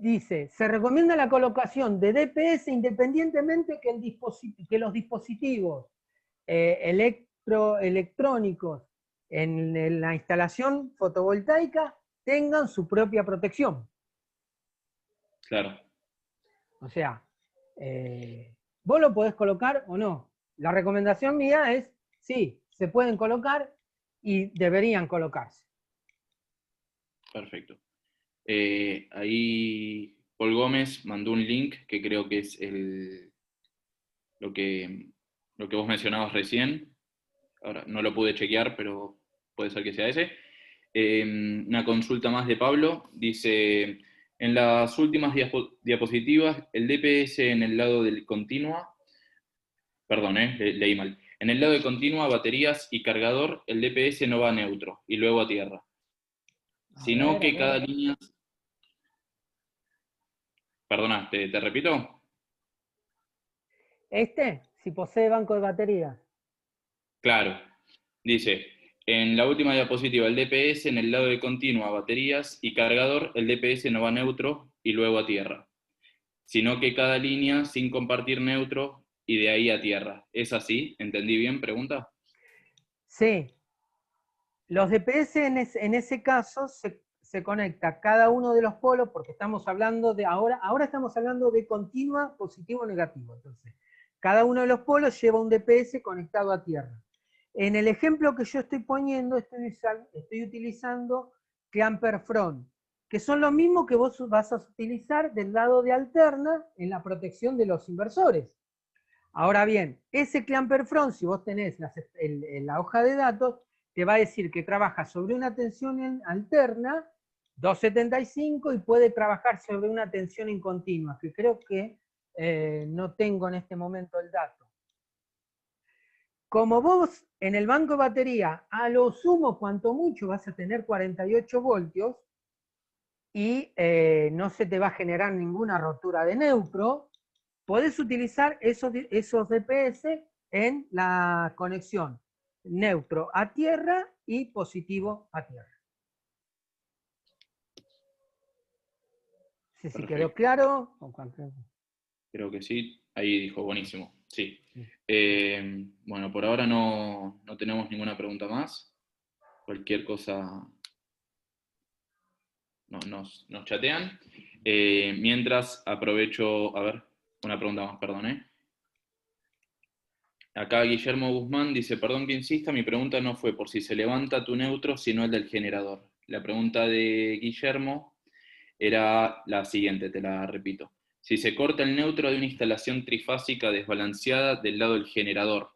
dice, se recomienda la colocación de DPS independientemente que los dispositivos electrónicos en la instalación fotovoltaica tengan su propia protección. Claro. O sea, vos lo podés colocar o no. La recomendación mía es, sí, se pueden colocar y deberían colocarse. Perfecto. Ahí Paul Gómez mandó un link que creo que es lo que vos mencionabas recién. Ahora no lo pude chequear, pero puede ser que sea ese. Una consulta más de Pablo. Dice, en las últimas diapositivas, el DPS en el lado del continua, perdón, leí mal. En el lado de continua, baterías y cargador, el DPS no va a neutro y luego a tierra. Sino que cada línea... Perdona, ¿te repito? Si posee banco de batería. Claro. Dice, en la última diapositiva, el DPS en el lado de continua, baterías y cargador, el DPS no va a neutro y luego a tierra. Sino que cada línea sin compartir neutro y de ahí a tierra. ¿Es así? ¿Entendí bien? ¿Pregunta? Sí. Los DPS en ese caso se conecta cada uno de los polos, porque estamos hablando de ahora estamos hablando de continua, positivo o negativo. Entonces, cada uno de los polos lleva un DPS conectado a tierra. En el ejemplo que yo estoy poniendo, estoy utilizando Clamper-Front, que son los mismos que vos vas a utilizar del lado de alterna en la protección de los inversores. Ahora bien, ese Clamper-Front, si vos tenés la hoja de datos, te va a decir que trabaja sobre una tensión alterna, 275, y puede trabajar sobre una tensión en continua, que creo que no tengo en este momento el dato. Como vos en el banco de batería, a lo sumo, cuanto mucho, vas a tener 48 voltios, y no se te va a generar ninguna rotura de neutro, podés utilizar esos DPS en la conexión neutro a tierra y positivo a tierra. No sé si quedó claro. Creo que sí. Ahí dijo, buenísimo. Sí. Bueno, por ahora no tenemos ninguna pregunta más. Cualquier cosa nos chatean. Mientras aprovecho, a ver, una pregunta más, perdón. Acá Guillermo Guzmán dice, perdón que insista, mi pregunta no fue por si se levanta tu neutro, sino el del generador. La pregunta de Guillermo era la siguiente, te la repito. Si se corta el neutro de una instalación trifásica desbalanceada del lado del generador,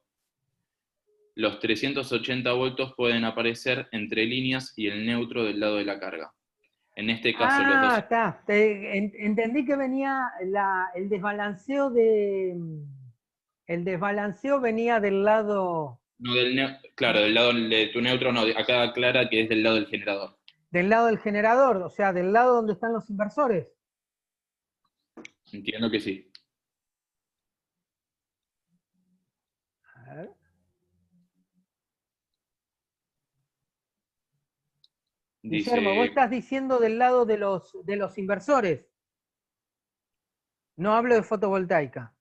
los 380 voltios pueden aparecer entre líneas y el neutro del lado de la carga. En este caso, los dos... está. Entendí que venía el desbalanceo El desbalanceo venía del lado... No, claro, del lado de tu neutro no, acá aclara que es del lado del generador. Del lado del generador, o sea, del lado donde están los inversores. Entiendo que sí. A ver. Guillermo, vos estás diciendo del lado de los inversores. No hablo de fotovoltaica.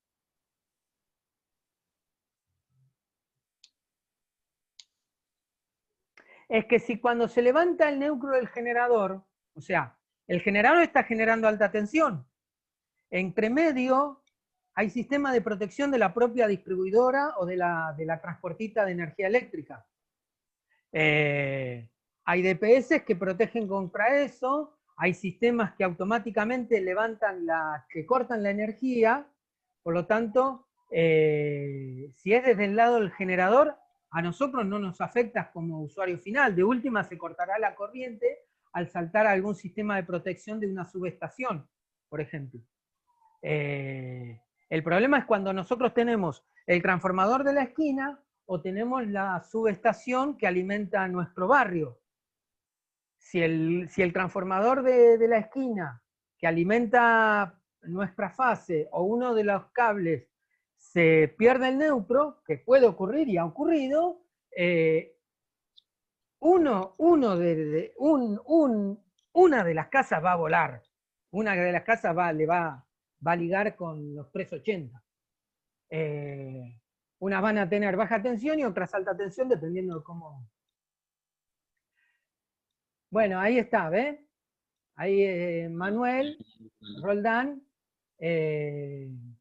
Es que si cuando se levanta el neutro del generador, o sea, el generador está generando alta tensión. Entre medio hay sistema de protección de la propia distribuidora o de la transportista de energía eléctrica. Hay DPS que protegen contra eso, hay sistemas que automáticamente que cortan la energía, por lo tanto, si es desde el lado del generador, a nosotros no nos afecta como usuario final. De última se cortará la corriente al saltar a algún sistema de protección de una subestación, por ejemplo. El problema es cuando nosotros tenemos el transformador de la esquina o tenemos la subestación que alimenta nuestro barrio. Si el transformador de la esquina que alimenta nuestra fase o uno de los cables se pierde el neutro, que puede ocurrir y ha ocurrido, una de las casas va a volar, una de las casas va a ligar con los 380. Unas van a tener baja tensión y otras alta tensión, dependiendo de cómo... Bueno, ahí está, ¿ves? Ahí Manuel Roldán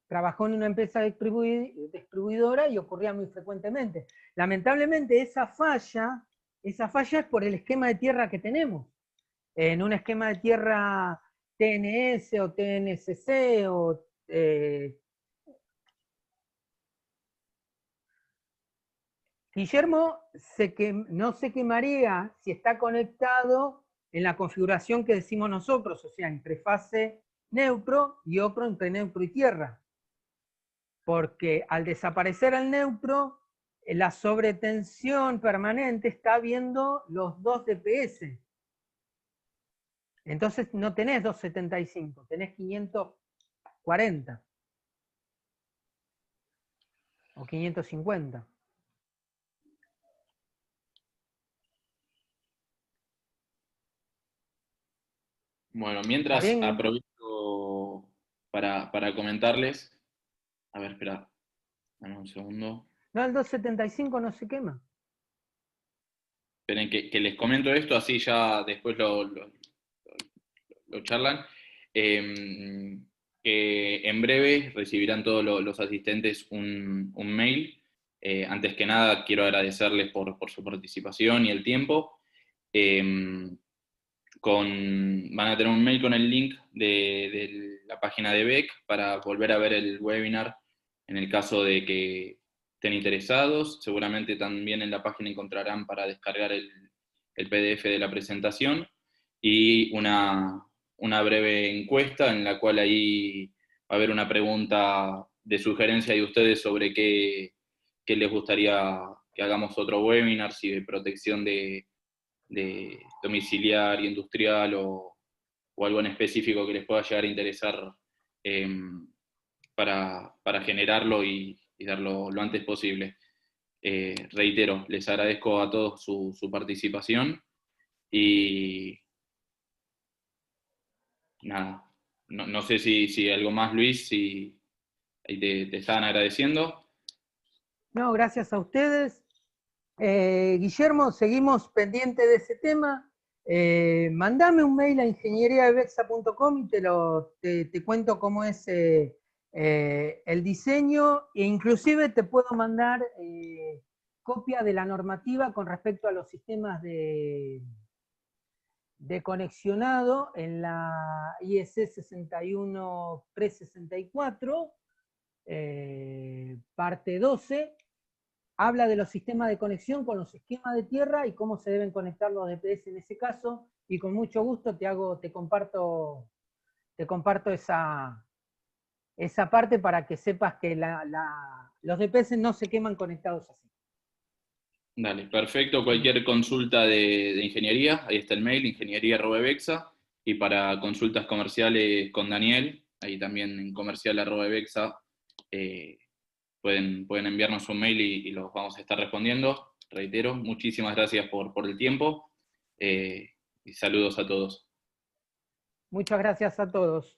trabajó en una empresa distribuidora y ocurría muy frecuentemente. Lamentablemente esa falla es por el esquema de tierra que tenemos. En un esquema de tierra TNS o TNSC o... Guillermo no se quemaría si está conectado en la configuración que decimos nosotros, o sea, entre fase neutro y otro entre neutro y tierra. Porque al desaparecer el neutro, la sobretensión permanente está viendo los 2 dps. Entonces no tenés 275, tenés 540 o 550. Bueno, mientras aprovecho para comentarles. A ver, espera. Dame un segundo. No, el 275 no se quema. Esperen que les comento esto, así ya después lo charlan. Que en breve recibirán todos los asistentes un mail. Antes que nada, quiero agradecerles por su participación y el tiempo. Van a tener un mail con el link de la página de BEC para volver a ver el webinar en el caso de que estén interesados. Seguramente también en la página encontrarán para descargar el PDF de la presentación y una breve encuesta en la cual ahí va a haber una pregunta de sugerencia de ustedes sobre qué les gustaría que hagamos otro webinar, si de protección de domiciliar y industrial o algo en específico que les pueda llegar a interesar para generarlo y darlo lo antes posible. Reitero, les agradezco a todos su participación y nada, no sé si algo más, Luis, si te estaban agradeciendo. No, gracias a ustedes. Guillermo, seguimos pendiente de ese tema. Mandame un mail a ingenieriaevexa.com y te cuento cómo es el diseño, e inclusive te puedo mandar copia de la normativa con respecto a los sistemas de conexionado en la IEC 61364, parte 12, habla de los sistemas de conexión con los esquemas de tierra y cómo se deben conectar los DPS en ese caso, y con mucho gusto te comparto esa parte para que sepas que los DPS no se queman conectados así. Dale, perfecto. Cualquier consulta de ingeniería, ahí está el mail, ingeniería@evexa, y para consultas comerciales con Daniel, ahí también en comercial@evexa, pueden enviarnos un mail y los vamos a estar respondiendo. Reitero, muchísimas gracias por el tiempo y saludos a todos. Muchas gracias a todos.